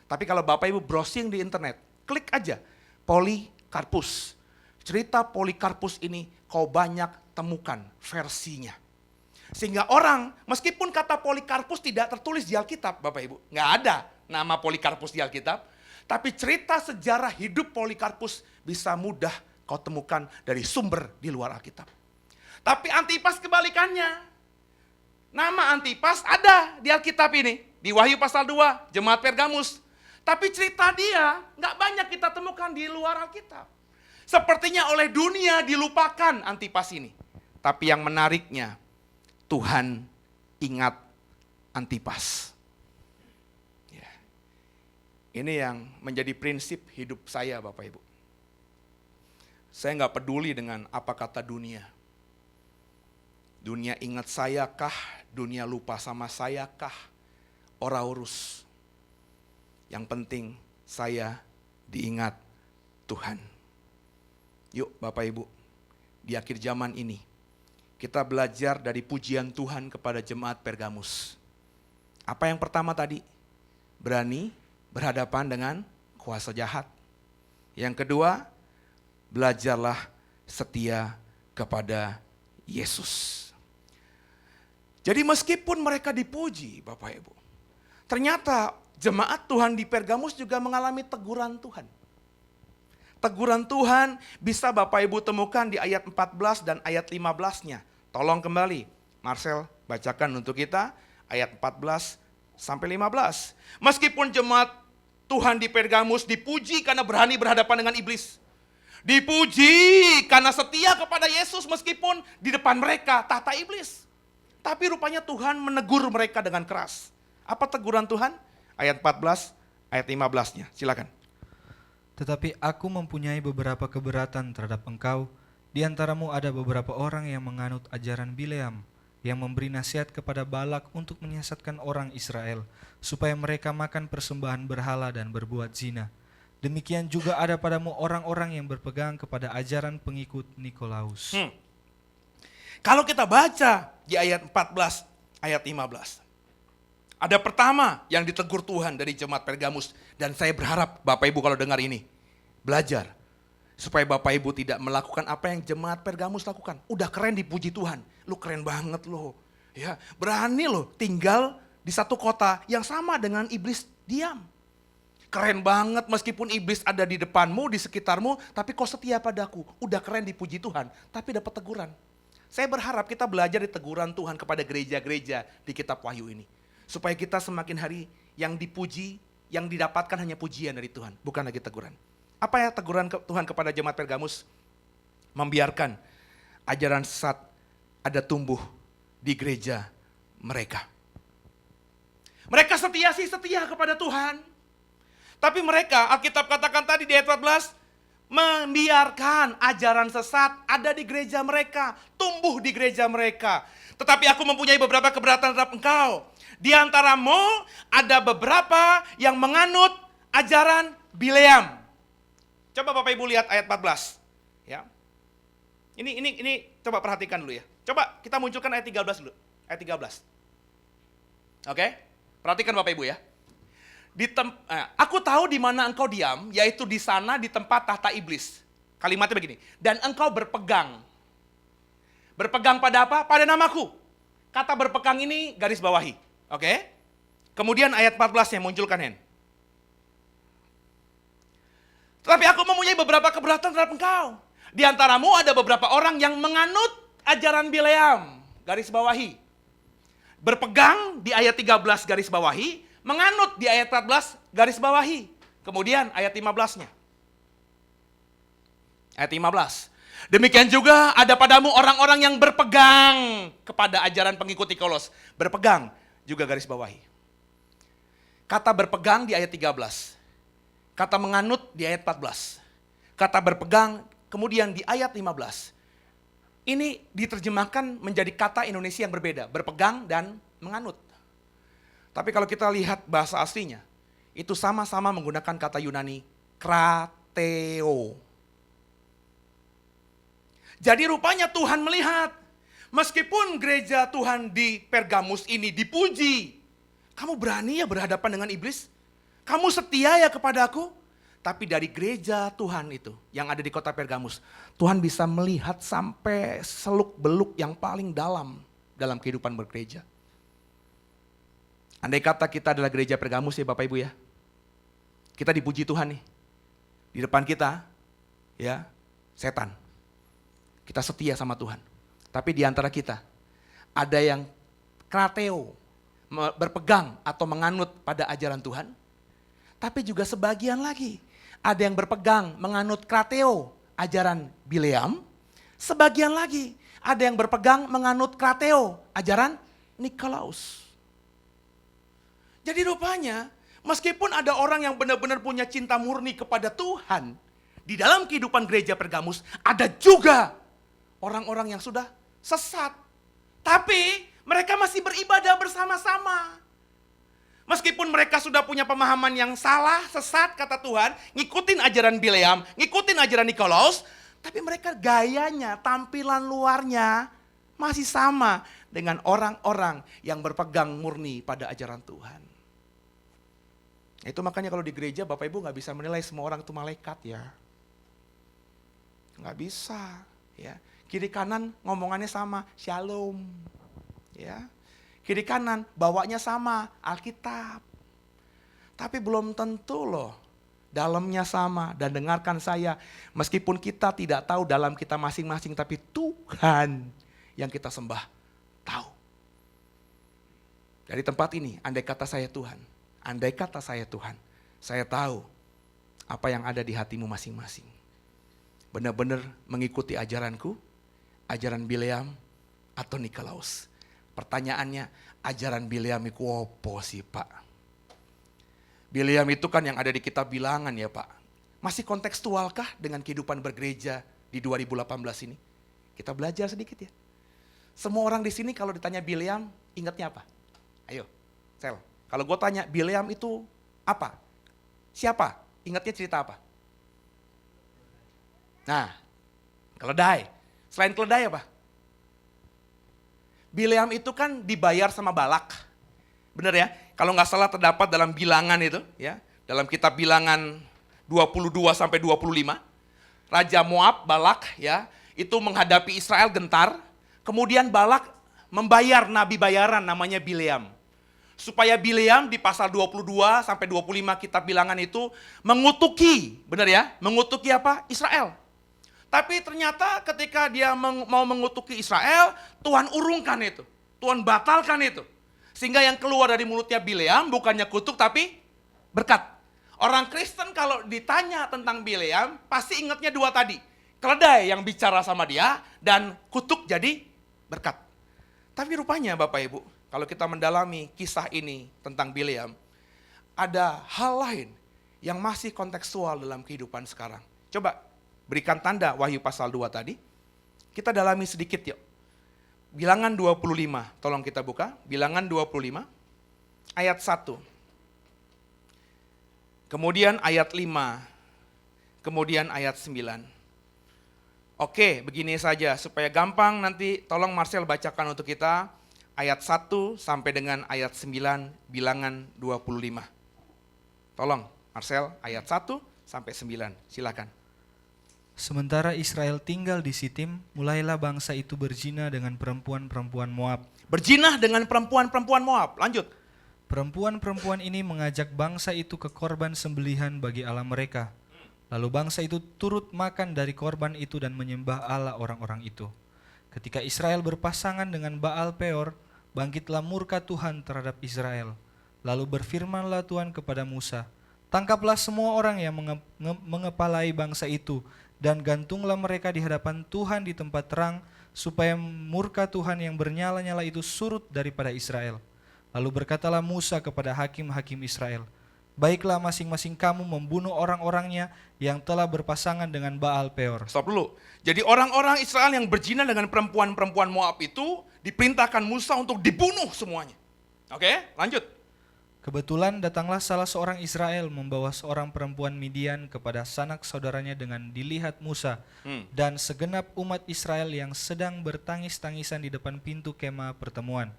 Speaker 1: Tapi kalau Bapak Ibu browsing di internet, klik aja Polikarpus. Cerita Polikarpus ini kau banyak temukan versinya. Sehingga orang, meskipun kata Polikarpus tidak tertulis di Alkitab, Bapak Ibu, nggak ada nama Polikarpus di Alkitab, tapi cerita sejarah hidup Polikarpus bisa mudah kau temukan dari sumber di luar Alkitab. Tapi Antipas kebalikannya. Nama Antipas ada di Alkitab ini, di Wahyu pasal 2, jemaat Pergamus. Tapi cerita dia nggak banyak kita temukan di luar Alkitab. Sepertinya oleh dunia dilupakan Antipas ini. Tapi yang menariknya, Tuhan ingat Antipas. Ya. Ini yang menjadi prinsip hidup saya Bapak Ibu. Saya nggak peduli dengan apa kata dunia. Dunia ingat saya kah? Dunia lupa sama saya kah? Ora urus. Yang penting saya diingat Tuhan. Yuk Bapak Ibu, di akhir zaman ini, kita belajar dari pujian Tuhan kepada jemaat Pergamus. Apa yang pertama tadi? Berani berhadapan dengan kuasa jahat. Yang kedua, belajarlah setia kepada Yesus. Jadi meskipun mereka dipuji, Bapak Ibu, ternyata jemaat Tuhan di Pergamus juga mengalami teguran Tuhan. Teguran Tuhan bisa Bapak Ibu temukan di ayat 14 dan ayat 15-nya. Tolong kembali, Marcel bacakan untuk kita ayat 14 sampai 15. Meskipun jemaat Tuhan di Pergamus dipuji karena berani berhadapan dengan iblis. Dipuji karena setia kepada Yesus meskipun di depan mereka tahta iblis. Tapi rupanya Tuhan menegur mereka dengan keras. Apa teguran Tuhan? Ayat 14, ayat 15-nya. Silakan.
Speaker 2: Tetapi aku mempunyai beberapa keberatan terhadap engkau. Di antaramu ada beberapa orang yang menganut ajaran Bileam, yang memberi nasihat kepada Balak untuk menyesatkan orang Israel, supaya mereka makan persembahan berhala dan berbuat zina. Demikian juga ada padamu orang-orang yang berpegang kepada ajaran pengikut Nikolaus.
Speaker 1: Kalau kita baca di ayat 14, ayat 15. Ada pertama yang ditegur Tuhan dari jemaat Pergamus. Dan saya berharap Bapak Ibu kalau dengar ini, belajar. Supaya Bapak Ibu tidak melakukan apa yang jemaat Pergamus lakukan. Udah keren dipuji Tuhan. Lu keren banget loh. Ya, berani loh tinggal di satu kota yang sama dengan iblis diam. Keren banget meskipun iblis ada di depanmu, di sekitarmu, tapi kau setia padaku. Udah keren dipuji Tuhan, tapi dapat teguran. Saya berharap kita belajar di teguran Tuhan kepada gereja-gereja di kitab Wahyu ini. Supaya kita semakin hari yang dipuji, yang didapatkan hanya pujian dari Tuhan, bukan lagi teguran. Apa ya teguran Tuhan kepada jemaat Pergamus? Membiarkan ajaran sesat ada tumbuh di gereja mereka. Mereka setia kepada Tuhan. Tapi mereka, Alkitab katakan tadi di ayat 14, membiarkan ajaran sesat ada di gereja mereka, tumbuh di gereja mereka. Tetapi aku mempunyai beberapa keberatan terhadap engkau. Di antaramu ada beberapa yang menganut ajaran Bileam. Coba Bapak Ibu lihat ayat 14. Ya. Ini coba perhatikan dulu ya. Coba kita munculkan ayat 13 dulu. Ayat 13. Oke? Perhatikan Bapak Ibu ya. Aku tahu di mana engkau diam, yaitu di sana di tempat tahta iblis. Kalimatnya begini, dan engkau berpegang. Berpegang pada apa? Pada namaku. Kata berpegang ini garis bawahi. Oke? Kemudian ayat 14 yang munculkan hand. Tetapi aku mempunyai beberapa keberatan terhadap engkau. Di antaramu ada beberapa orang yang menganut ajaran Bileam. Garis bawahi. Berpegang di ayat 13 garis bawahi. Menganut di ayat 14 garis bawahi. Kemudian ayat 15-nya. Ayat 15. Demikian juga ada padamu orang-orang yang berpegang kepada ajaran pengikut Nikolos. Berpegang juga garis bawahi. Kata berpegang di ayat 13. Kata menganut di ayat 14. Kata berpegang kemudian di ayat 15. Ini diterjemahkan menjadi kata Indonesia yang berbeda. Berpegang dan menganut. Tapi kalau kita lihat bahasa aslinya, itu sama-sama menggunakan kata Yunani, krateo. Jadi rupanya Tuhan melihat, meskipun gereja Tuhan di Pergamus ini dipuji, kamu berani ya berhadapan dengan iblis? Kamu setia ya kepada aku? Tapi dari gereja Tuhan itu, yang ada di kota Pergamus, Tuhan bisa melihat sampai seluk-beluk yang paling dalam kehidupan bergereja. Andai kata kita adalah gereja Pergamus ya Bapak Ibu ya. Kita dipuji Tuhan nih. Di depan kita ya setan. Kita setia sama Tuhan. Tapi di antara kita ada yang krateo, berpegang atau menganut pada ajaran Tuhan. Tapi juga sebagian lagi ada yang berpegang menganut krateo, ajaran Bileam. Sebagian lagi ada yang berpegang menganut krateo, ajaran Nikolaus. Jadi rupanya, meskipun ada orang yang benar-benar punya cinta murni kepada Tuhan, di dalam kehidupan gereja Pergamus, ada juga orang-orang yang sudah sesat. Tapi mereka masih beribadah bersama-sama. Meskipun mereka sudah punya pemahaman yang salah, sesat kata Tuhan, ngikutin ajaran Bileam, ngikutin ajaran Nikolaus, tapi mereka gayanya, tampilan luarnya masih sama dengan orang-orang yang berpegang murni pada ajaran Tuhan. Itu makanya kalau di gereja Bapak Ibu gak bisa menilai semua orang itu malaikat ya. Gak bisa ya. Kiri kanan ngomongannya sama, shalom. Ya. Kiri kanan bawanya sama, Alkitab. Tapi belum tentu loh dalamnya sama. Dan dengarkan saya, meskipun kita tidak tahu dalam kita masing-masing, tapi Tuhan yang kita sembah tahu. Dari tempat ini, andai kata saya Tuhan, andai kata saya Tuhan, saya tahu apa yang ada di hatimu masing-masing. Benar-benar mengikuti ajaranku, ajaran Bileam atau Nikolaus. Pertanyaannya, ajaran Bileam itu apa sih Pak? Bileam itu kan yang ada di kitab Bilangan ya Pak. Masih kontekstualkah dengan kehidupan bergereja di 2018 ini? Kita belajar sedikit ya. Semua orang di sini kalau ditanya Bileam, ingatnya apa? Ayo, Sel. Kalau gue tanya, Bileam itu apa? Siapa? Ingatnya cerita apa? Nah, keledai. Selain keledai apa? Bileam itu kan dibayar sama Balak. Benar ya? Kalau nggak salah terdapat dalam Bilangan itu, ya, dalam kitab Bilangan 22 sampai 25. Raja Moab, Balak ya, itu menghadapi Israel gentar. Kemudian Balak membayar nabi bayaran namanya Bileam. Supaya Bileam di pasal 22 sampai 25 kitab Bilangan itu mengutuki, benar ya? Mengutuki apa? Israel. Tapi ternyata ketika dia mau mengutuki Israel, Tuhan urungkan itu. Tuhan batalkan itu. Sehingga yang keluar dari mulutnya Bileam bukannya kutuk tapi berkat. Orang Kristen kalau ditanya tentang Bileam pasti ingatnya dua tadi. Keledai yang bicara sama dia dan kutuk jadi berkat. Tapi rupanya Bapak Ibu, kalau kita mendalami kisah ini tentang Bileam, ada hal lain yang masih kontekstual dalam kehidupan sekarang. Coba berikan tanda Wahyu pasal 2 tadi. Kita dalami sedikit yuk. Bilangan 25, tolong kita buka. Bilangan 25, ayat 1. Kemudian ayat 5. Kemudian ayat 9. Oke, begini saja. Supaya gampang nanti tolong Marcel bacakan untuk kita. Ayat 1 sampai dengan ayat 9, Bilangan 25. Tolong Marcel, ayat 1 sampai 9. Silakan.
Speaker 2: Sementara Israel tinggal di Sitim, mulailah bangsa itu berzina dengan perempuan-perempuan Moab.
Speaker 1: Berzinah dengan perempuan-perempuan Moab. Lanjut.
Speaker 2: Perempuan-perempuan ini mengajak bangsa itu ke korban sembelihan bagi Allah mereka. Lalu bangsa itu turut makan dari korban itu dan menyembah Allah orang-orang itu. Ketika Israel berpasangan dengan Baal Peor, bangkitlah murka Tuhan terhadap Israel. Lalu berfirmanlah Tuhan kepada Musa, tangkaplah semua orang yang mengepalai bangsa itu, dan gantunglah mereka di hadapan Tuhan di tempat terang, supaya murka Tuhan yang bernyala-nyala itu surut daripada Israel. Lalu berkatalah Musa kepada hakim-hakim Israel, baiklah masing-masing kamu membunuh orang-orangnya yang telah berpasangan dengan Baal Peor.
Speaker 1: Stop dulu. Jadi orang-orang Israel yang berzina dengan perempuan-perempuan Moab itu diperintahkan Musa untuk dibunuh semuanya. Oke, lanjut.
Speaker 2: Kebetulan datanglah salah seorang Israel membawa seorang perempuan Midian kepada sanak saudaranya dengan dilihat Musa dan segenap umat Israel yang sedang bertangis-tangisan di depan pintu kemah pertemuan.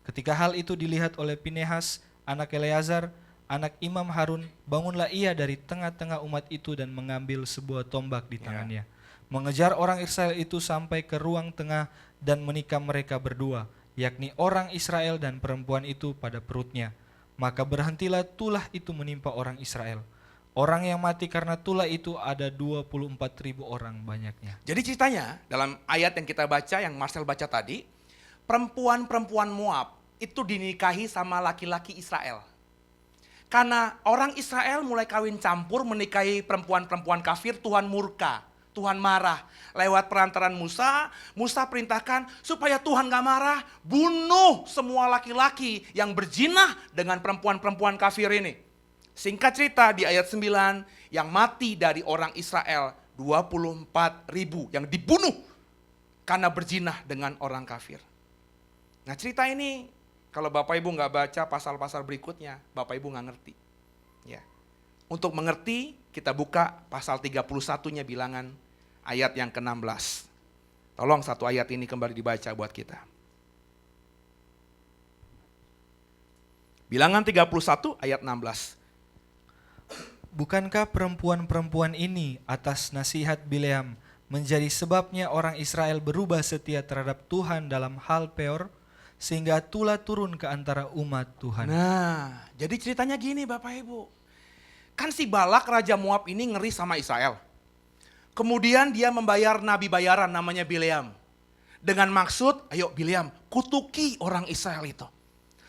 Speaker 2: Ketika hal itu dilihat oleh Pinehas, anak Eleazar, anak Imam Harun, bangunlah ia dari tengah-tengah umat itu dan mengambil sebuah tombak di tangannya. Mengejar orang Israel itu sampai ke ruang tengah dan menikam mereka berdua, yakni orang Israel dan perempuan itu pada perutnya. Maka berhentilah tulah itu menimpa orang Israel. Orang yang mati karena tulah itu ada 24.000 orang banyaknya.
Speaker 1: Jadi ceritanya dalam ayat yang kita baca, yang Marcel baca tadi, perempuan-perempuan Moab itu dinikahi sama laki-laki Israel. Karena orang Israel mulai kawin campur menikahi perempuan-perempuan kafir, Tuhan murka, Tuhan marah. Lewat perantaran Musa, Musa perintahkan supaya Tuhan gak marah, bunuh semua laki-laki yang berzina dengan perempuan-perempuan kafir ini. Singkat cerita di ayat 9, yang mati dari orang Israel 24.000 yang dibunuh karena berzina dengan orang kafir. Nah cerita ini kalau Bapak Ibu gak baca pasal-pasal berikutnya, Bapak Ibu gak ngerti. Ya. Untuk mengerti kita buka pasal 31-nya Bilangan ayat yang ke-16. Tolong satu ayat ini kembali dibaca buat kita. Bilangan 31 ayat 16.
Speaker 2: Bukankah perempuan-perempuan ini atas nasihat Bileam menjadi sebabnya orang Israel berubah setia terhadap Tuhan dalam hal Peor, sehingga tulah turun ke antara umat Tuhan.
Speaker 1: Nah, jadi ceritanya gini Bapak Ibu. Kan si Balak Raja Moab ini ngeri sama Israel. Kemudian dia membayar nabi bayaran namanya Bileam. Dengan maksud, ayo Bileam, kutuki orang Israel itu.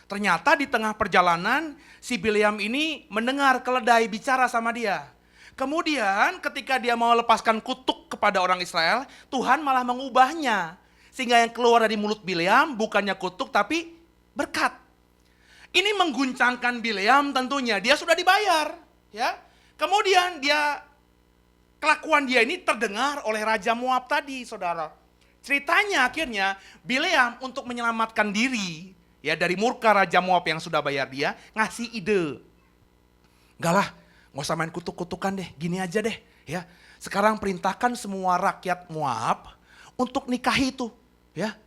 Speaker 1: Ternyata di tengah perjalanan, si Bileam ini mendengar keledai bicara sama dia. Kemudian ketika dia mau lepaskan kutuk kepada orang Israel, Tuhan malah mengubahnya. Sehingga yang keluar dari mulut Bileam bukannya kutuk tapi berkat. Ini mengguncangkan Bileam tentunya, dia sudah dibayar. Ya. Kemudian kelakuan dia ini terdengar oleh Raja Moab tadi, saudara. Ceritanya akhirnya Bileam untuk menyelamatkan diri ya dari murka Raja Moab yang sudah bayar dia, ngasih ide. Enggak lah, nggak usah main kutuk-kutukan deh, gini aja deh. Ya, sekarang perintahkan semua rakyat Moab untuk nikahi itu, ya,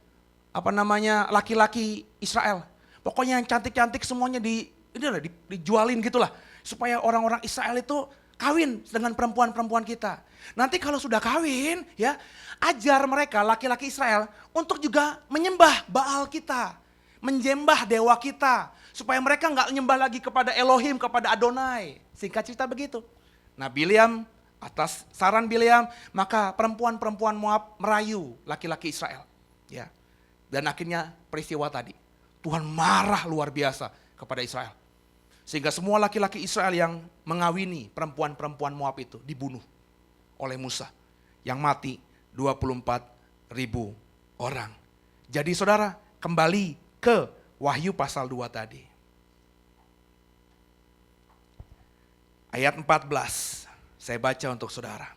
Speaker 1: laki-laki Israel. Pokoknya yang cantik-cantik semuanya dijualin gitulah, supaya orang-orang Israel itu kawin dengan perempuan-perempuan kita. Nanti kalau sudah kawin, ya, ajar mereka laki-laki Israel untuk juga menyembah Baal kita, menyembah dewa kita, supaya mereka nggak menyembah lagi kepada Elohim, kepada Adonai. Singkat cerita begitu. Nah, Bileam, atas saran Bileam, maka perempuan-perempuan Moab merayu laki-laki Israel. Ya. Dan akhirnya peristiwa tadi, Tuhan marah luar biasa kepada Israel. Sehingga semua laki-laki Israel yang mengawini perempuan-perempuan Moab itu dibunuh oleh Musa. Yang mati 24.000 orang. Jadi saudara, kembali ke Wahyu pasal 2 tadi. Ayat 14, saya baca untuk saudara.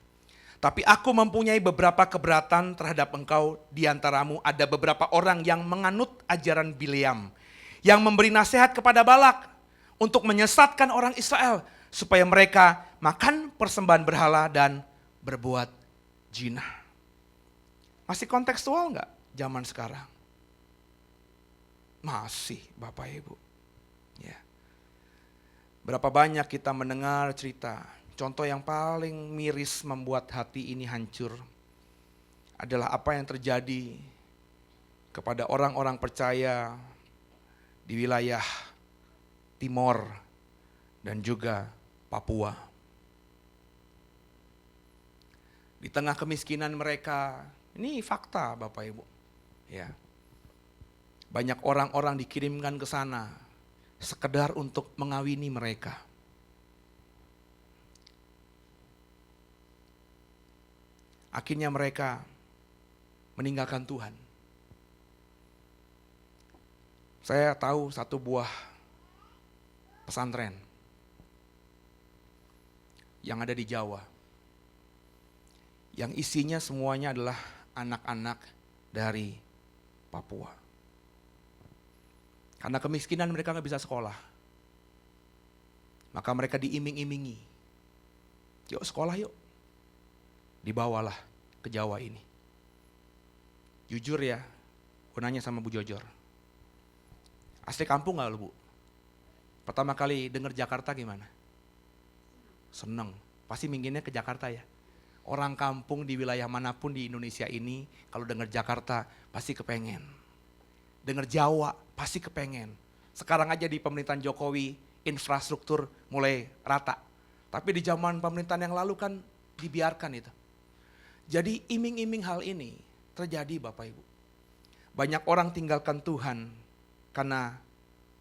Speaker 1: Tapi aku mempunyai beberapa keberatan terhadap engkau, di antaramu ada beberapa orang yang menganut ajaran Bileam, yang memberi nasihat kepada Balak untuk menyesatkan orang Israel supaya mereka makan persembahan berhala dan berbuat zina. Masih kontekstual nggak zaman sekarang? Masih, Bapak Ibu. Ya. Berapa banyak kita mendengar cerita, contoh yang paling miris membuat hati ini hancur adalah apa yang terjadi kepada orang-orang percaya di wilayah Timor dan juga Papua. Di tengah kemiskinan mereka, ini fakta Bapak Ibu. Ya. Banyak orang-orang dikirimkan ke sana sekedar untuk mengawini mereka. Akhirnya mereka meninggalkan Tuhan. Saya tahu satu buah pesantren yang ada di Jawa, yang isinya semuanya adalah anak-anak dari Papua. Karena kemiskinan mereka nggak bisa sekolah, maka mereka diiming-imingi, yuk sekolah yuk, dibawalah ke Jawa ini. Jujur ya, gue nanya sama Bu Jojor, asli kampung nggak lu Bu? Pertama kali denger Jakarta gimana? Seneng, pasti minggirnya ke Jakarta ya. Orang kampung di wilayah manapun di Indonesia ini, kalau denger Jakarta pasti kepengen. Denger Jawa pasti kepengen. Sekarang aja di pemerintahan Jokowi, infrastruktur mulai rata. Tapi di zaman pemerintahan yang lalu kan dibiarkan itu. Jadi iming-iming hal ini terjadi Bapak Ibu. Banyak orang tinggalkan Tuhan karena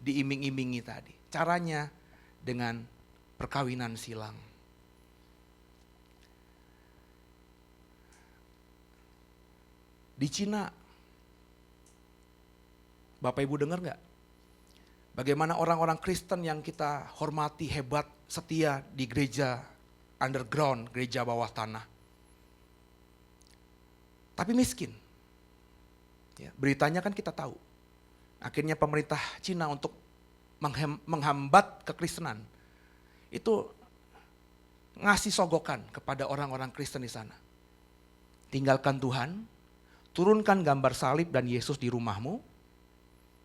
Speaker 1: diiming-imingi tadi. Caranya dengan perkawinan silang. Di Cina, Bapak Ibu dengar nggak? Bagaimana orang-orang Kristen yang kita hormati, hebat, setia di gereja underground, gereja bawah tanah. Tapi miskin. Ya, beritanya kan kita tahu. Akhirnya pemerintah Cina untuk menghambat kekristenan, itu ngasih sogokan kepada orang-orang Kristen di sana. Tinggalkan Tuhan, turunkan gambar salib dan Yesus di rumahmu,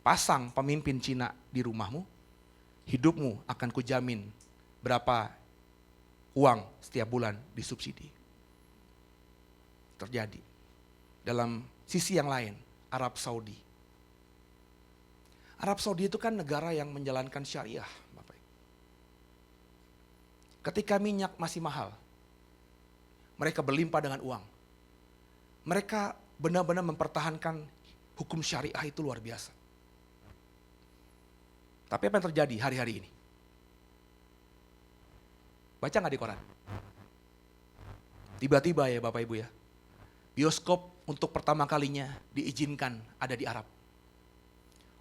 Speaker 1: pasang pemimpin Cina di rumahmu, hidupmu akan kujamin berapa uang setiap bulan disubsidi. Terjadi. Dalam sisi yang lain, Arab Saudi. Arab Saudi itu kan negara yang menjalankan syariah, Bapak. Ketika minyak masih mahal, mereka berlimpah dengan uang. Mereka benar-benar mempertahankan hukum syariah itu luar biasa. Tapi apa yang terjadi hari-hari ini? Baca nggak di koran? Tiba-tiba ya Bapak Ibu ya, bioskop untuk pertama kalinya diizinkan ada di Arab.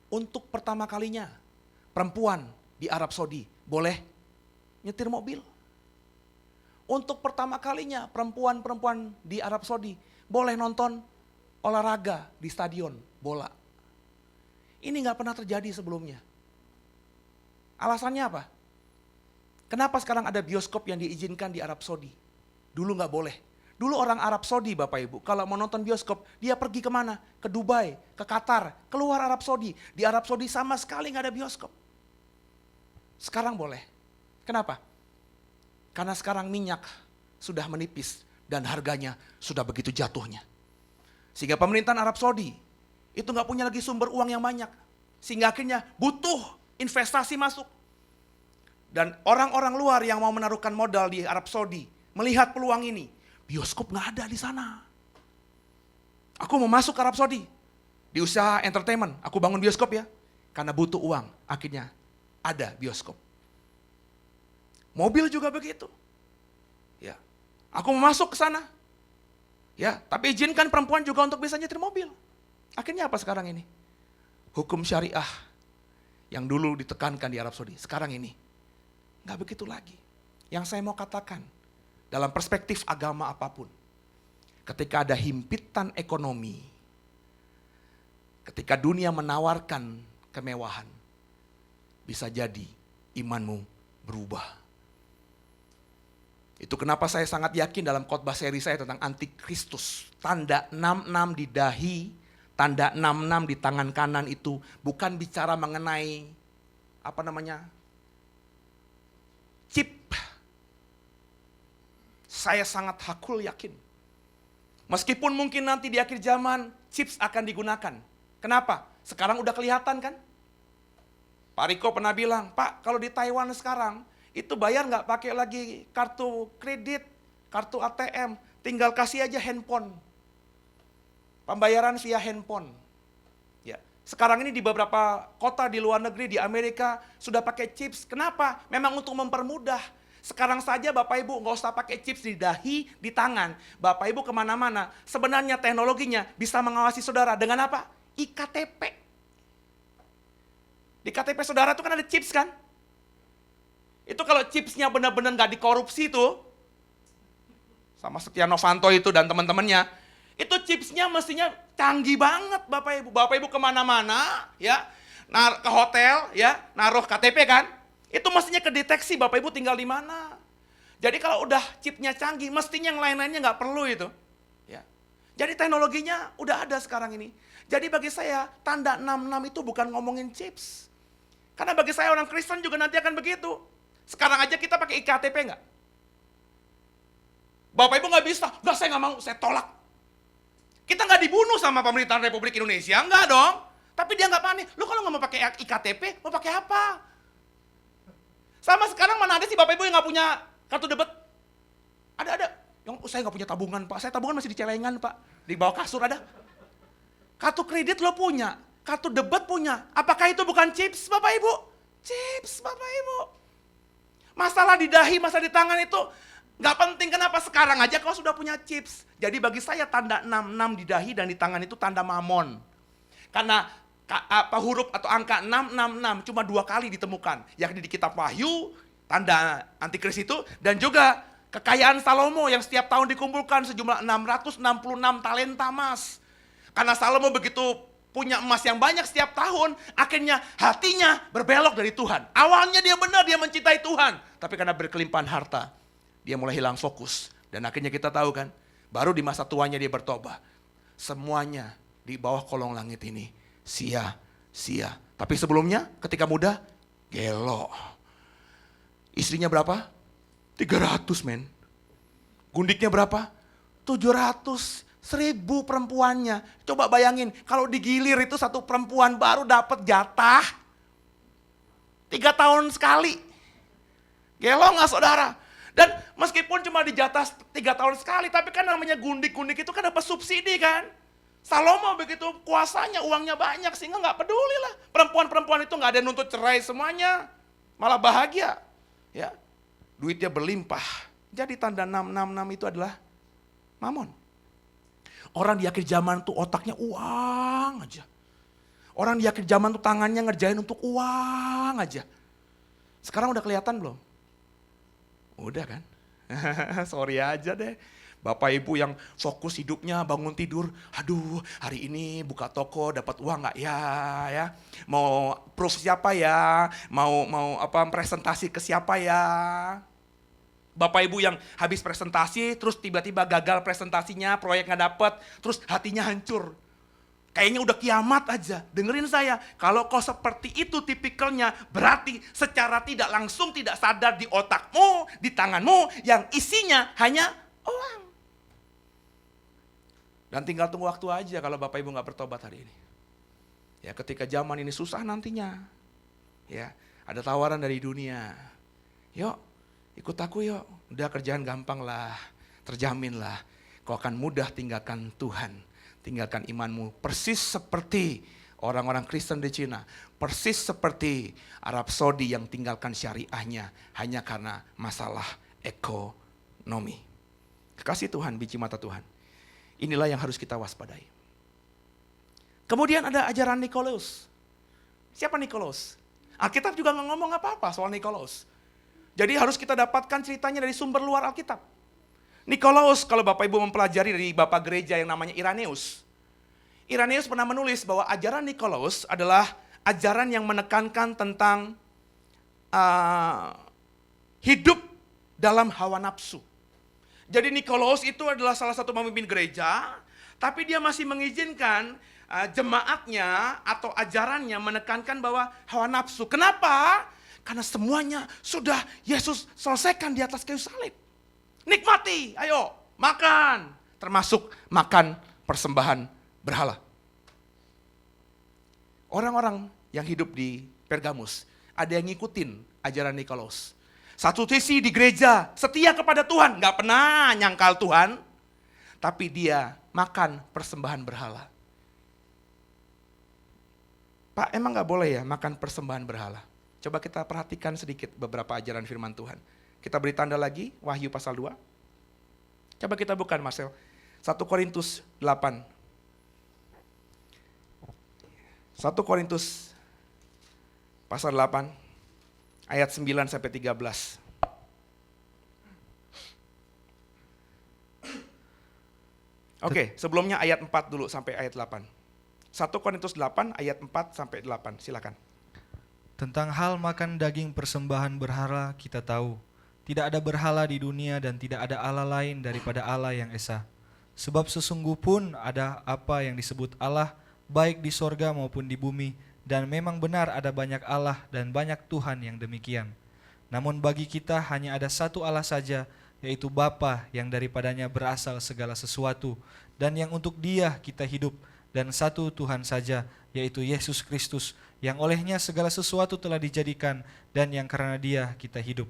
Speaker 1: Untuk pertama kalinya perempuan di Arab Saudi boleh nyetir mobil. Untuk pertama kalinya perempuan-perempuan di Arab Saudi boleh nonton olahraga di stadion bola. Ini nggak pernah terjadi sebelumnya. Alasannya apa? Kenapa sekarang ada bioskop yang diizinkan di Arab Saudi? Dulu nggak boleh. Dulu orang Arab Saudi Bapak Ibu, kalau mau nonton bioskop, dia pergi kemana? Ke Dubai, ke Qatar, keluar Arab Saudi. Di Arab Saudi sama sekali nggak ada bioskop. Sekarang boleh. Kenapa? Karena sekarang minyak sudah menipis dan harganya sudah begitu jatuhnya. Sehingga pemerintahan Arab Saudi itu nggak punya lagi sumber uang yang banyak. Sehingga akhirnya butuh investasi masuk. Dan orang-orang luar yang mau menaruhkan modal di Arab Saudi melihat peluang ini. Bioskop nggak ada di sana. Aku mau masuk ke Arab Saudi. Di usaha entertainment, aku bangun bioskop ya. Karena butuh uang, akhirnya ada bioskop. Mobil juga begitu. Ya, aku mau masuk ke sana. Ya, tapi izinkan perempuan juga untuk bisa nyetir mobil. Akhirnya apa sekarang ini? Hukum syariah yang dulu ditekankan di Arab Saudi, sekarang ini nggak begitu lagi. Yang saya mau katakan, dalam perspektif agama apapun, ketika ada himpitan ekonomi, ketika dunia menawarkan kemewahan, bisa jadi imanmu berubah. Itu kenapa saya sangat yakin dalam khotbah seri saya tentang antikristus. Tanda 66 di dahi, tanda 66 di tangan kanan itu bukan bicara mengenai chip. Saya sangat hakul yakin. Meskipun mungkin nanti di akhir zaman chips akan digunakan. Kenapa? Sekarang udah kelihatan kan? Pak Riko pernah bilang, Pak kalau di Taiwan sekarang itu bayar nggak pakai lagi kartu kredit, kartu ATM, tinggal kasih aja handphone. Pembayaran via handphone. Ya, sekarang ini di beberapa kota di luar negeri, di Amerika sudah pakai chips. Kenapa? Memang untuk mempermudah. Sekarang saja Bapak Ibu nggak usah pakai chips di dahi, di tangan. Bapak Ibu kemana-mana, sebenarnya teknologinya bisa mengawasi saudara dengan apa? IKTP. Di KTP saudara itu kan ada chips kan? Itu kalau chipsnya benar-benar nggak dikorupsi tuh, sama Setia Novanto itu dan teman-temannya, itu chipsnya mestinya canggih banget Bapak Ibu. Bapak Ibu kemana-mana, ya, ke hotel, ya, naruh KTP kan, itu mestinya kedeteksi Bapak Ibu tinggal di mana. Jadi kalau udah chipnya canggih, mestinya yang lain-lainnya nggak perlu itu. Ya. Jadi teknologinya udah ada sekarang ini. Jadi bagi saya, tanda 66 itu bukan ngomongin chips. Karena bagi saya orang Kristen juga nanti akan begitu. Sekarang aja kita pakai IKTP nggak? Bapak Ibu nggak bisa, nggak saya nggak mau, saya tolak. Kita nggak dibunuh sama pemerintahan Republik Indonesia, nggak dong. Tapi dia nggak panik, lu kalau nggak mau pakai IKTP, mau pakai apa? Sama sekarang mana ada sih Bapak Ibu yang nggak punya kartu debit? Ada. Yang saya nggak punya tabungan Pak, saya tabungan masih di celengan Pak, di bawah kasur ada. Kartu kredit lo punya, kartu debit punya. Apakah itu bukan chips Bapak Ibu? Chips Bapak Ibu. Masalah di dahi, masalah di tangan itu nggak penting. Kenapa? Sekarang aja kau sudah punya chips. Jadi bagi saya tanda 66 di dahi dan di tangan itu tanda mamon. Karena huruf atau angka 666 cuma 2 kali ditemukan. Yakni di kitab Wahyu, tanda antikris itu, dan juga kekayaan Salomo yang setiap tahun dikumpulkan sejumlah 666 talenta emas. Karena Salomo begitu punya emas yang banyak setiap tahun, akhirnya hatinya berbelok dari Tuhan. Awalnya dia benar, dia mencintai Tuhan. Tapi karena berkelimpahan harta, dia mulai hilang fokus. Dan akhirnya kita tahu kan, baru di masa tuanya dia bertobat. Semuanya di bawah kolong langit ini sia-sia. Tapi sebelumnya ketika muda, gelo. Istrinya berapa? 300 men. Gundiknya berapa? 700. 1000 perempuannya. Coba bayangin, kalau digilir itu satu perempuan baru dapat jatah 3 tahun sekali. Gelo nggak saudara? Dan meskipun cuma dijatah 3 tahun sekali, tapi kan namanya gundik-gundik itu kan dapat subsidi kan. Salomo begitu kuasanya, uangnya banyak sehingga nggak peduli lah. Perempuan-perempuan itu nggak ada nuntut cerai semuanya. Malah bahagia. Ya, duitnya berlimpah. Jadi tanda 666 itu adalah mamon. Orang di akhir zaman tuh otaknya uang aja. Orang di akhir zaman tuh tangannya ngerjain untuk uang aja. Sekarang udah kelihatan belum? Udah kan? Sorry aja deh. Bapak Ibu yang fokus hidupnya bangun tidur, aduh hari ini buka toko dapat uang nggak ya? Mau proof siapa ya? Mau presentasi ke siapa ya? Bapak Ibu yang habis presentasi, terus tiba-tiba gagal presentasinya, proyek nggak dapet, terus hatinya hancur. Kayaknya udah kiamat aja. Dengerin saya, kalau kau seperti itu tipikalnya, berarti secara tidak langsung tidak sadar di otakmu, di tanganmu, yang isinya hanya uang. Dan tinggal tunggu waktu aja kalau Bapak Ibu gak bertobat hari ini. Ya, ketika zaman ini susah nantinya. Ya, ada tawaran dari dunia. Yuk, ikut aku yuk. Udah kerjaan gampang lah, terjamin lah. Kau akan mudah tinggalkan Tuhan. Tinggalkan imanmu, persis seperti orang-orang Kristen di Cina, persis seperti Arab Saudi yang tinggalkan syariahnya hanya karena masalah ekonomi. Kekasih Tuhan, biji mata Tuhan, inilah yang harus kita waspadai. Kemudian ada ajaran Nikolaus. Siapa Nikolaus? Alkitab juga nggak ngomong apa-apa soal Nikolaus. Jadi harus kita dapatkan ceritanya dari sumber luar Alkitab. Nikolaus, kalau Bapak Ibu mempelajari dari Bapak Gereja yang namanya Irenaeus. Irenaeus pernah menulis bahwa ajaran Nikolaus adalah ajaran yang menekankan tentang hidup dalam hawa nafsu. Jadi Nikolaus itu adalah salah satu pemimpin gereja, tapi dia masih mengizinkan jemaatnya atau ajarannya menekankan bahwa hawa nafsu. Kenapa? Karena semuanya sudah Yesus selesaikan di atas kayu salib. Nikmati, ayo makan, termasuk makan persembahan berhala. Orang-orang yang hidup di Pergamus, ada yang ngikutin ajaran Nikolaus. Satu sisi di gereja, setia kepada Tuhan, gak pernah nyangkal Tuhan, tapi dia makan persembahan berhala. Pak, emang gak boleh ya makan persembahan berhala? Coba kita perhatikan sedikit beberapa ajaran firman Tuhan. Kita beri tanda lagi, Wahyu pasal 2. Coba kita bukan Marcel, 1 Korintus 8. 1 Korintus pasal 8, ayat 9 sampai 13. Oke, sebelumnya ayat 4 dulu sampai ayat 8. 1 Korintus 8 ayat 4 sampai 8, silakan.
Speaker 2: Tentang hal makan daging persembahan berhala kita tahu. Tidak ada berhala di dunia dan tidak ada Allah lain daripada Allah yang esa. Sebab sesungguh pun ada apa yang disebut Allah, baik di sorga maupun di bumi, dan memang benar ada banyak Allah dan banyak Tuhan yang demikian. Namun bagi kita hanya ada satu Allah saja, yaitu Bapa yang daripadanya berasal segala sesuatu, dan yang untuk Dia kita hidup, dan satu Tuhan saja, yaitu Yesus Kristus, yang olehnya segala sesuatu telah dijadikan, dan yang karena Dia kita hidup.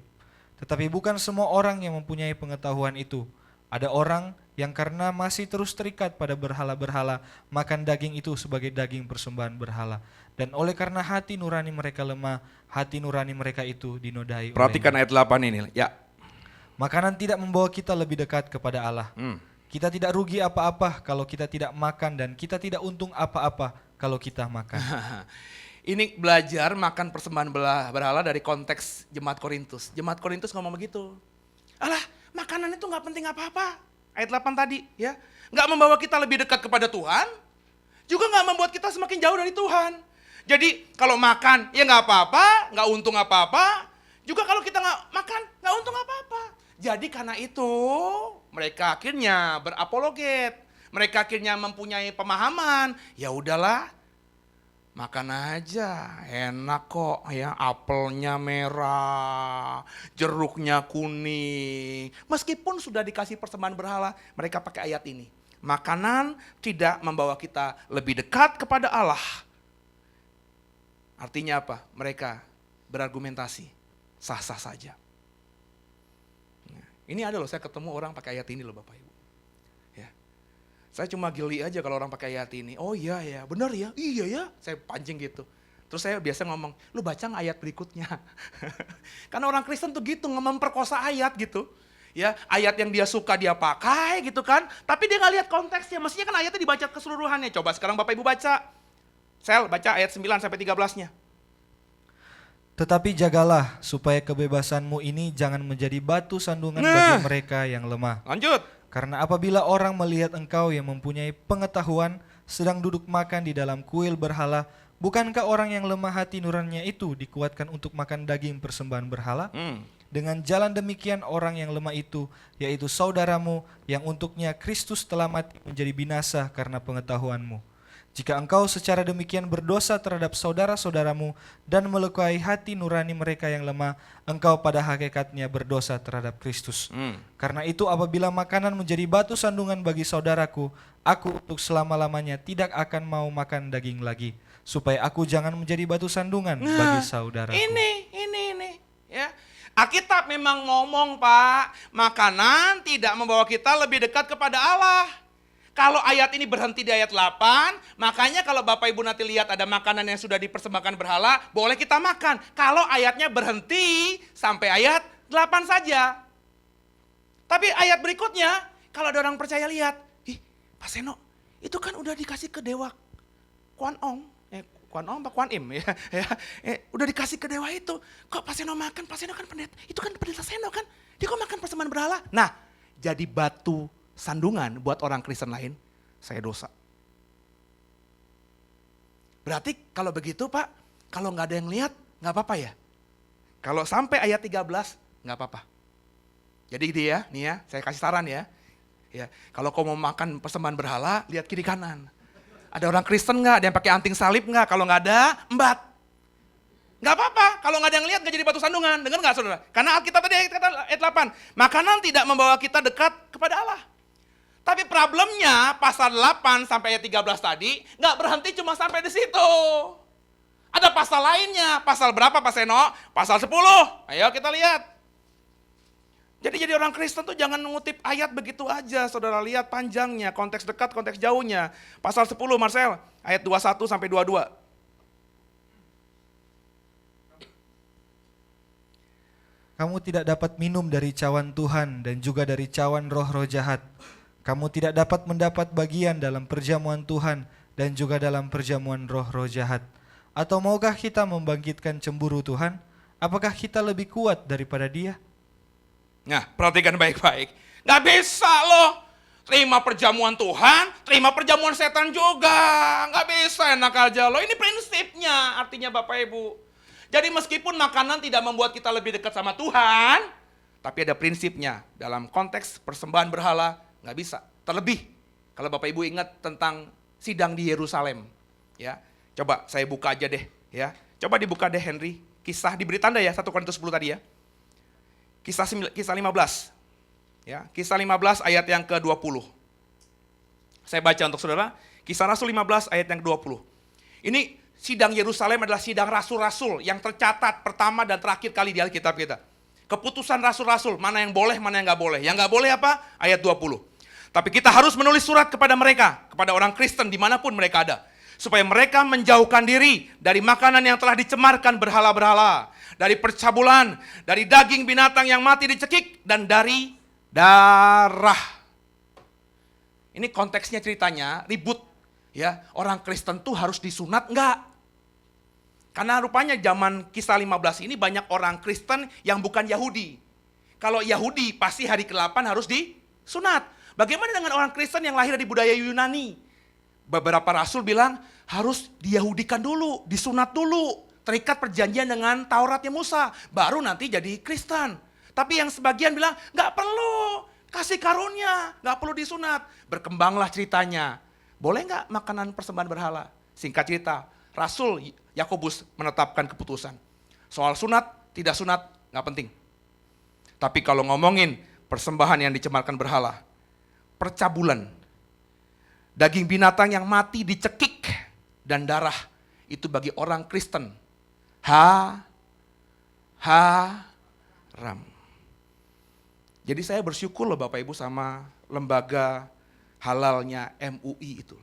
Speaker 2: Tetapi bukan semua orang yang mempunyai pengetahuan itu. Ada orang yang karena masih terus terikat pada berhala-berhala, makan daging itu sebagai daging persembahan berhala. Dan oleh karena hati nurani mereka lemah, hati nurani mereka itu dinodai.
Speaker 1: Perhatikan ayat 8 ini, ya.
Speaker 2: Makanan tidak membawa kita lebih dekat kepada Allah. Kita tidak rugi apa-apa kalau kita tidak makan, dan kita tidak untung apa-apa kalau kita makan.
Speaker 1: Ini belajar makan persembahan berhala dari konteks jemaat Korintus. Jemaat Korintus ngomong begitu. Alah, makanan itu gak penting apa-apa. Ayat 8 tadi, ya. Gak membawa kita lebih dekat kepada Tuhan, juga gak membuat kita semakin jauh dari Tuhan. Jadi kalau makan, ya gak apa-apa, gak untung apa-apa. Juga kalau kita gak makan, gak untung apa-apa. Jadi karena itu, mereka akhirnya berapologet. Mereka akhirnya mempunyai pemahaman, ya udahlah, makan aja, enak kok ya, apelnya merah, jeruknya kuning. Meskipun sudah dikasih persembahan berhala, mereka pakai ayat ini. Makanan tidak membawa kita lebih dekat kepada Allah. Artinya apa? Mereka berargumentasi, sah-sah saja. Ini ada loh, saya ketemu orang pakai ayat ini loh Bapak Ibu. Saya cuma geli aja kalau orang pakai ayat ini. Oh iya ya, benar ya, iya ya. Saya pancing gitu. Terus saya biasa ngomong, lu baca nggak ayat berikutnya? Karena orang Kristen tuh gitu, memperkosa ayat gitu. Ya, ayat yang dia suka dia pakai gitu kan. Tapi dia nggak lihat konteksnya. Mestinya kan ayatnya dibaca keseluruhannya. Coba sekarang Bapak Ibu baca. Sel, baca ayat 9 sampai 13-nya.
Speaker 2: Tetapi jagalah supaya kebebasanmu ini jangan menjadi batu sandungan bagi mereka yang lemah.
Speaker 1: Lanjut.
Speaker 2: Karena apabila orang melihat engkau yang mempunyai pengetahuan sedang duduk makan di dalam kuil berhala, bukankah orang yang lemah hati nuraninya itu dikuatkan untuk makan daging persembahan berhala? Dengan jalan demikian orang yang lemah itu, yaitu saudaramu yang untuknya Kristus telah mati menjadi binasa karena pengetahuanmu. Jika engkau secara demikian berdosa terhadap saudara-saudaramu dan melukai hati nurani mereka yang lemah, engkau pada hakikatnya berdosa terhadap Kristus. Karena itu apabila makanan menjadi batu sandungan bagi saudaraku, aku untuk selama-lamanya tidak akan mau makan daging lagi, supaya aku jangan menjadi batu sandungan bagi saudaraku.
Speaker 1: Ini, ya. Alkitab memang ngomong, Pak, makanan tidak membawa kita lebih dekat kepada Allah. Kalau ayat ini berhenti di ayat 8, makanya kalau Bapak Ibu nanti lihat ada makanan yang sudah dipersembahkan berhala, boleh kita makan. Kalau ayatnya berhenti sampai ayat 8 saja. Tapi ayat berikutnya, kalau ada orang percaya lihat, Pak Seno, itu kan udah dikasih ke dewa Kuan Ong. Kuan Ong apa Kuan Im? Udah dikasih ke dewa itu. Kok Pak Seno makan? Pak Seno kan pendeta. Itu kan pendeta Seno kan. Dia kok makan persembahan berhala? Nah, jadi batu sandungan buat orang Kristen lain, saya dosa. Berarti kalau begitu Pak, kalau nggak ada yang lihat, nggak apa-apa ya? Kalau sampai ayat 13, nggak apa-apa. Jadi dia, nih ya, saya kasih saran ya. Kalau kau mau makan persembahan berhala, lihat kiri kanan. Ada orang Kristen nggak? Ada yang pakai anting salib nggak? Kalau nggak ada, embat. Nggak apa-apa, kalau nggak ada yang lihat nggak jadi batu sandungan. Dengar nggak saudara? Karena Alkitab tadi ayat 8, makanan tidak membawa kita dekat kepada Allah. Tapi problemnya pasal 8 sampai ayat 13 tadi nggak berhenti cuma sampai di situ. Ada pasal lainnya. Pasal berapa Pak Seno? Pasal 10. Ayo kita lihat. Jadi orang Kristen tuh jangan mengutip ayat begitu aja. Saudara lihat panjangnya, konteks dekat, konteks jauhnya. Pasal 10 Marcel, ayat 21 sampai 22.
Speaker 2: Kamu tidak dapat minum dari cawan Tuhan dan juga dari cawan roh-roh jahat. Kamu tidak dapat mendapat bagian dalam perjamuan Tuhan dan juga dalam perjamuan roh-roh jahat. Atau maukah kita membangkitkan cemburu Tuhan? Apakah kita lebih kuat daripada Dia?
Speaker 1: Nah, perhatikan baik-baik. Nggak bisa loh terima perjamuan Tuhan, terima perjamuan setan juga. Nggak bisa, enak aja loh. Ini prinsipnya, artinya Bapak Ibu. Jadi meskipun makanan tidak membuat kita lebih dekat sama Tuhan, tapi ada prinsipnya dalam konteks persembahan berhala. Nggak bisa. Terlebih kalau Bapak Ibu ingat tentang sidang di Yerusalem, ya. Coba saya buka aja deh, ya. Coba dibuka deh Henry, kisah diberi tanda ya 1 Korintus 10 tadi ya. Kisah 15. Ya, kisah 15 ayat yang ke-20. Saya baca untuk saudara, Kisah Rasul 15 ayat yang ke-20. Ini sidang Yerusalem adalah sidang rasul-rasul yang tercatat pertama dan terakhir kali di Alkitab kita. Keputusan rasul-rasul, mana yang boleh, mana yang nggak boleh. Yang nggak boleh apa? Ayat 20. Tapi kita harus menulis surat kepada mereka, kepada orang Kristen dimanapun mereka ada. Supaya mereka menjauhkan diri dari makanan yang telah dicemarkan berhala-berhala. Dari percabulan, dari daging binatang yang mati dicekik, dan dari darah. Ini konteksnya ceritanya ribut. Ya, orang Kristen tuh harus disunat enggak? Karena rupanya zaman Kisah 15 ini banyak orang Kristen yang bukan Yahudi. Kalau Yahudi pasti hari ke-8 harus disunat. Bagaimana dengan orang Kristen yang lahir dari budaya Yunani? Beberapa rasul bilang harus diyahudikan dulu, disunat dulu. Terikat perjanjian dengan Tauratnya Musa, baru nanti jadi Kristen. Tapi yang sebagian bilang gak perlu, kasih karunia, gak perlu disunat. Berkembanglah ceritanya. Boleh gak makanan persembahan berhala? Singkat cerita, Rasul Yakobus menetapkan keputusan. Soal sunat, tidak sunat, gak penting. Tapi kalau ngomongin persembahan yang dicemarkan berhala, percabulan, daging binatang yang mati dicekik, dan darah, itu bagi orang Kristen haram. Jadi saya bersyukur loh Bapak Ibu sama lembaga halalnya MUI itu.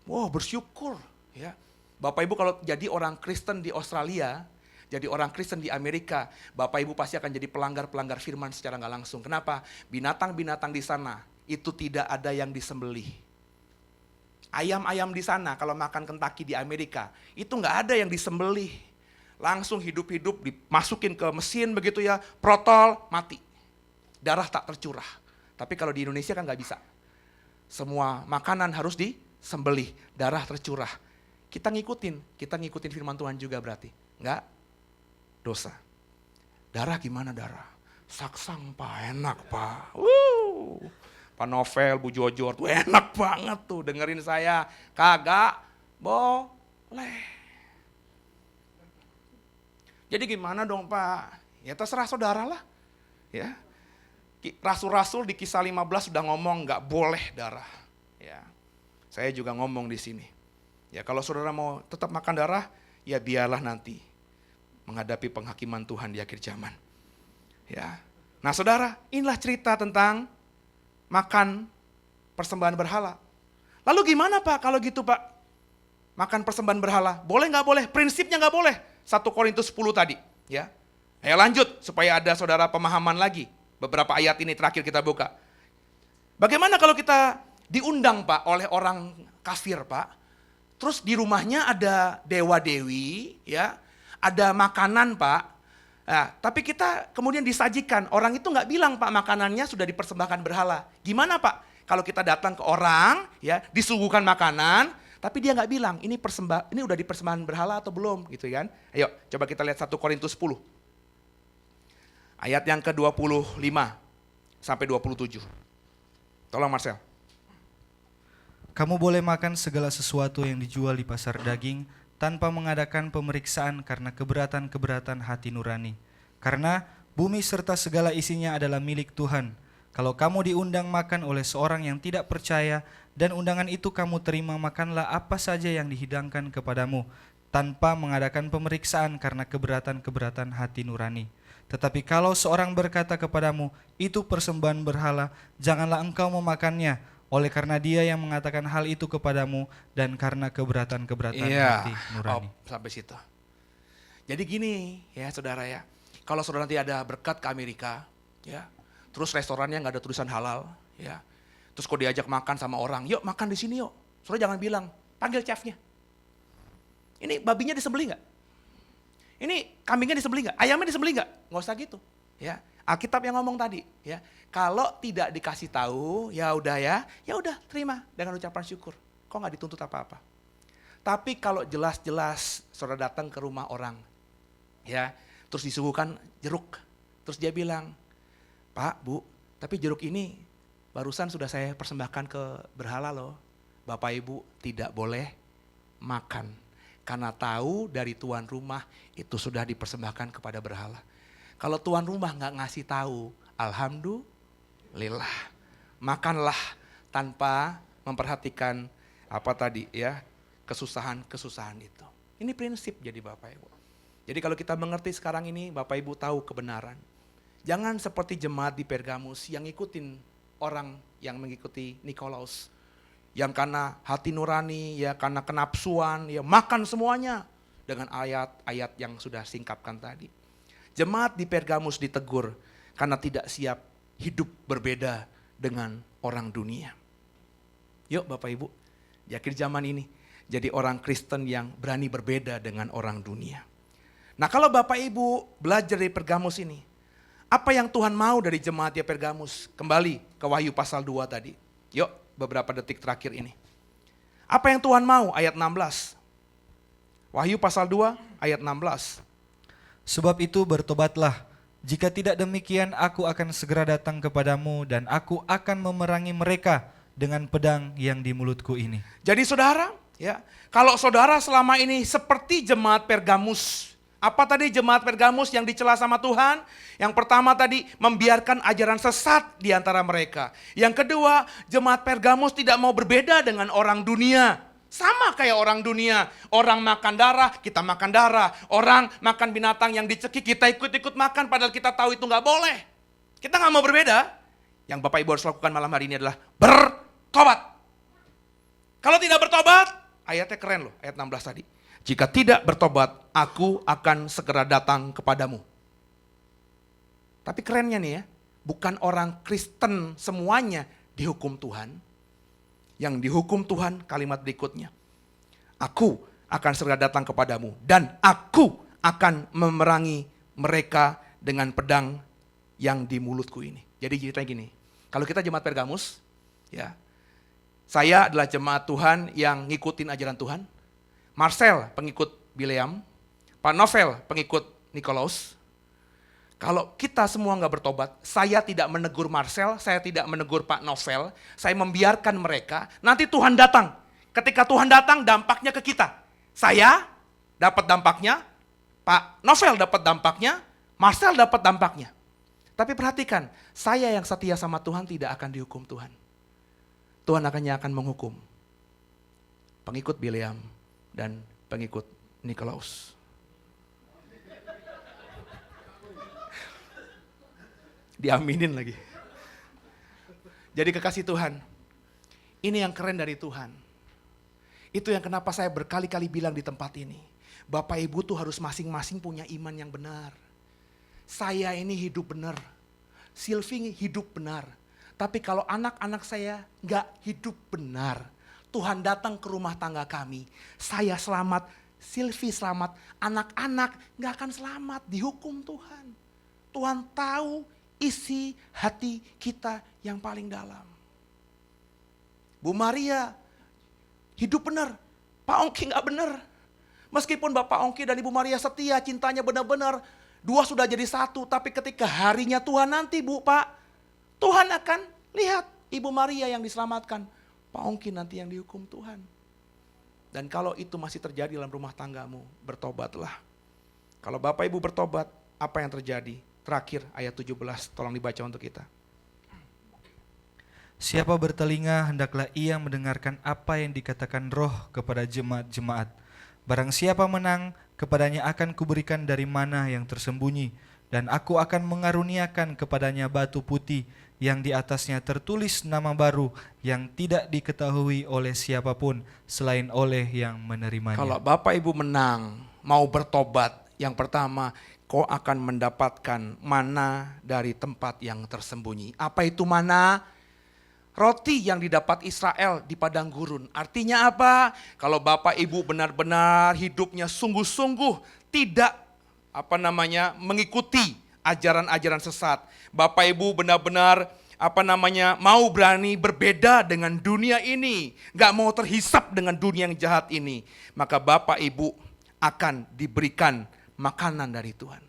Speaker 1: Wow, bersyukur ya. Bapak Ibu kalau jadi orang Kristen di Australia, jadi orang Kristen di Amerika, Bapak Ibu pasti akan jadi pelanggar-pelanggar firman secara nggak langsung. Kenapa? Binatang-binatang di sana itu tidak ada yang disembelih. Ayam-ayam di sana kalau makan Kentucky di Amerika, itu nggak ada yang disembelih. Langsung hidup-hidup dimasukin ke mesin begitu ya, protol, mati. Darah tak tercurah. Tapi kalau di Indonesia kan nggak bisa. Semua makanan harus disembelih, darah tercurah. Kita ngikutin firman Tuhan juga berarti. Nggak dosa. Darah gimana darah? Saksang Pak, enak Pak. Pak Novel, Bu Jojo tuh enak banget tuh dengerin saya. Kagak boleh. Jadi gimana dong Pak? Ya terserah saudara lah. Ya. Rasul-rasul di Kisah 15 sudah ngomong nggak boleh darah. Ya. Saya juga ngomong di sini. Ya kalau saudara mau tetap makan darah, ya biarlah nanti menghadapi penghakiman Tuhan di akhir zaman. Ya. Nah saudara, inilah cerita tentang makan persembahan berhala. Lalu gimana Pak kalau gitu Pak? Makan persembahan berhala, boleh nggak boleh? Prinsipnya nggak boleh. 1 Korintus 10 tadi. Ya. Ayo lanjut supaya ada saudara pemahaman lagi. Beberapa ayat ini terakhir kita buka. Bagaimana kalau kita diundang Pak oleh orang kafir Pak? Terus di rumahnya ada dewa-dewi, ya, ada makanan Pak. Nah, tapi kita kemudian disajikan, orang itu nggak bilang Pak makanannya sudah dipersembahkan berhala. Gimana Pak? Kalau kita datang ke orang, ya, disuguhkan makanan, tapi dia nggak bilang ini udah dipersembahkan berhala atau belum, gitu kan? Ayo, coba kita lihat 1 Korintus 10. Ayat yang ke-25 sampai 27. Tolong Marcel.
Speaker 2: Kamu boleh makan segala sesuatu yang dijual di pasar daging tanpa mengadakan pemeriksaan karena keberatan-keberatan hati nurani. Karena bumi serta segala isinya adalah milik Tuhan. Kalau kamu diundang makan oleh seorang yang tidak percaya dan undangan itu kamu terima, makanlah apa saja yang dihidangkan kepadamu tanpa mengadakan pemeriksaan karena keberatan-keberatan hati nurani. Tetapi kalau seorang berkata kepadamu, itu persembahan berhala, janganlah engkau memakannya, oleh karena dia yang mengatakan hal itu kepadamu dan karena keberatan-keberatan hati nurani.
Speaker 1: Sampai situ. Jadi gini ya saudara ya, kalau saudara nanti ada berkat ke Amerika, ya, terus restorannya nggak ada tulisan halal, ya, terus kok diajak makan sama orang, yuk makan di sini yuk, saudara jangan bilang, panggil chefnya. Ini babinya disembelih nggak? Ini kambingnya disembelih nggak? Ayamnya disembelih nggak? Nggak usah gitu. Ya, Alkitab yang ngomong tadi. Ya, kalau tidak dikasih tahu, ya udah terima dengan ucapan syukur. Kok nggak dituntut apa-apa? Tapi kalau jelas-jelas saudara datang ke rumah orang, ya, terus disuguhkan jeruk, terus dia bilang, Pak, Bu, tapi jeruk ini barusan sudah saya persembahkan ke berhala loh. Bapak Ibu tidak boleh makan. Karena tahu dari tuan rumah itu sudah dipersembahkan kepada berhala. Kalau tuan rumah nggak ngasih tahu, alhamdulillah, makanlah tanpa memperhatikan apa tadi ya, kesusahan itu. Ini prinsip jadi Bapak Ibu. Jadi kalau kita mengerti sekarang ini, Bapak Ibu tahu kebenaran. Jangan seperti jemaat di Pergamus yang ngikutin orang yang mengikuti Nikolaus. Yang karena hati nurani, ya karena kenapsuan, ya makan semuanya dengan ayat-ayat yang sudah singkapkan tadi. Jemaat di Pergamus ditegur karena tidak siap hidup berbeda dengan orang dunia. Yuk Bapak Ibu, di akhir zaman ini jadi orang Kristen yang berani berbeda dengan orang dunia. Nah kalau Bapak Ibu belajar dari Pergamus ini, apa yang Tuhan mau dari jemaat di Pergamus? Kembali ke Wahyu pasal 2 tadi. Yuk. Beberapa detik terakhir ini. Apa yang Tuhan mau? Ayat 16. Wahyu pasal 2 ayat 16.
Speaker 2: Sebab itu bertobatlah, jika tidak demikian aku akan segera datang kepadamu dan aku akan memerangi mereka dengan pedang yang di mulutku ini.
Speaker 1: Jadi saudara, ya, kalau saudara selama ini seperti jemaat Pergamus, apa tadi jemaat Pergamus yang dicela sama Tuhan? Yang pertama tadi membiarkan ajaran sesat di antara mereka. Yang kedua, jemaat Pergamus tidak mau berbeda dengan orang dunia. Sama kayak orang dunia. Orang makan darah, kita makan darah. Orang makan binatang yang dicekik, kita ikut-ikut makan padahal kita tahu itu nggak boleh. Kita nggak mau berbeda. Yang Bapak Ibu harus lakukan malam hari ini adalah bertobat. Kalau tidak bertobat, ayatnya keren loh, ayat 16 tadi. Jika tidak bertobat, aku akan segera datang kepadamu. Tapi kerennya nih ya, bukan orang Kristen semuanya dihukum Tuhan. Yang dihukum Tuhan kalimat berikutnya. Aku akan segera datang kepadamu dan aku akan memerangi mereka dengan pedang yang di mulutku ini. Jadi ceritanya gini, kalau kita jemaat Pergamus, ya, saya adalah jemaat Tuhan yang ngikutin ajaran Tuhan. Marcel pengikut Bileam, Pak Novel pengikut Nikolaus. Kalau kita semua nggak bertobat, saya tidak menegur Marcel, saya tidak menegur Pak Novel, saya membiarkan mereka, nanti Tuhan datang. Ketika Tuhan datang, dampaknya ke kita. Saya dapat dampaknya, Pak Novel dapat dampaknya, Marcel dapat dampaknya. Tapi perhatikan, saya yang setia sama Tuhan tidak akan dihukum Tuhan. Tuhan akan menghukum pengikut Bileam dan pengikut Nikolaus. Diaminin lagi. Jadi kekasih Tuhan, ini yang keren dari Tuhan. Itu yang kenapa saya berkali-kali bilang di tempat ini. Bapak Ibu tuh harus masing-masing punya iman yang benar. Saya ini hidup benar. Sylvie hidup benar. Tapi kalau anak-anak saya gak hidup benar, Tuhan datang ke rumah tangga kami. Saya selamat, Sylvie selamat, anak-anak gak akan selamat, dihukum Tuhan. Tuhan tahu isi hati kita yang paling dalam. Bu Maria hidup benar, Pak Ongki gak benar. Meskipun Bapak Ongki dan Ibu Maria setia, cintanya benar-benar, dua sudah jadi satu. Tapi ketika harinya Tuhan nanti Bu, Pak, Tuhan akan lihat Ibu Maria yang diselamatkan, Pak Ongki nanti yang dihukum Tuhan. Dan kalau itu masih terjadi dalam rumah tanggamu, bertobatlah. Kalau Bapak Ibu bertobat, apa yang terjadi? Terakhir ayat 17, tolong dibaca untuk kita.
Speaker 2: Siapa bertelinga, hendaklah ia mendengarkan apa yang dikatakan Roh kepada jemaat-jemaat. Barang siapa menang, kepadanya akan kuberikan dari mana yang tersembunyi, dan aku akan mengaruniakan kepadanya batu putih yang di atasnya tertulis nama baru yang tidak diketahui oleh siapapun selain oleh yang menerimanya.
Speaker 1: Kalau Bapak Ibu menang, mau bertobat, yang pertama, kau akan mendapatkan mana dari tempat yang tersembunyi. Apa itu mana? Roti yang didapat Israel di padang gurun. Artinya apa? Kalau Bapak Ibu benar-benar hidupnya sungguh-sungguh tidak mengikuti ajaran-ajaran sesat. Bapak Ibu benar-benar mau berani berbeda dengan dunia ini, gak mau terhisap dengan dunia yang jahat ini, maka Bapak Ibu akan diberikan makanan dari Tuhan.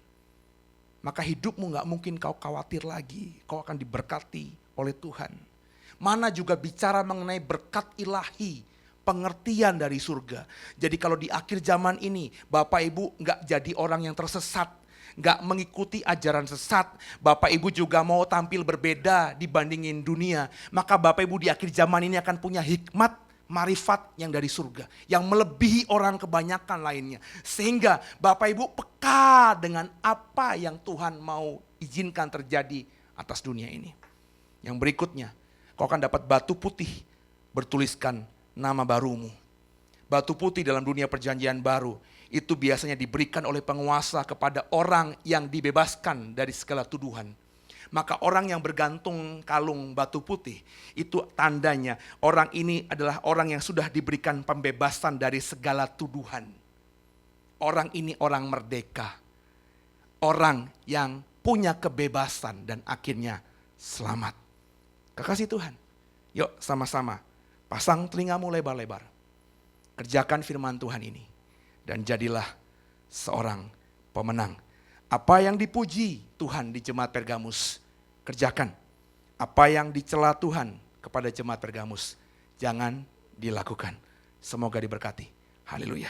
Speaker 1: Maka hidupmu gak mungkin kau khawatir lagi, kau akan diberkati oleh Tuhan. Mana juga bicara mengenai berkat ilahi, pengertian dari surga. Jadi kalau di akhir zaman ini, Bapak Ibu gak jadi orang yang tersesat, gak mengikuti ajaran sesat, Bapak Ibu juga mau tampil berbeda dibandingin dunia, maka Bapak Ibu di akhir zaman ini akan punya hikmat, marifat yang dari surga, yang melebihi orang kebanyakan lainnya. Sehingga Bapak Ibu peka dengan apa yang Tuhan mau izinkan terjadi atas dunia ini. Yang berikutnya, kau akan dapat batu putih bertuliskan nama barumu. Batu putih dalam dunia perjanjian baru itu biasanya diberikan oleh penguasa kepada orang yang dibebaskan dari segala tuduhan. Maka orang yang bergantung kalung batu putih, itu tandanya orang ini adalah orang yang sudah diberikan pembebasan dari segala tuduhan. Orang ini orang merdeka. Orang yang punya kebebasan dan akhirnya selamat. Kekasih Tuhan, yuk sama-sama pasang telingamu lebar-lebar. Kerjakan firman Tuhan ini. Dan jadilah seorang pemenang. Apa yang dipuji Tuhan di jemaat Pergamus, kerjakan. Apa yang dicela Tuhan kepada jemaat Pergamus, jangan dilakukan. Semoga diberkati. Haleluya.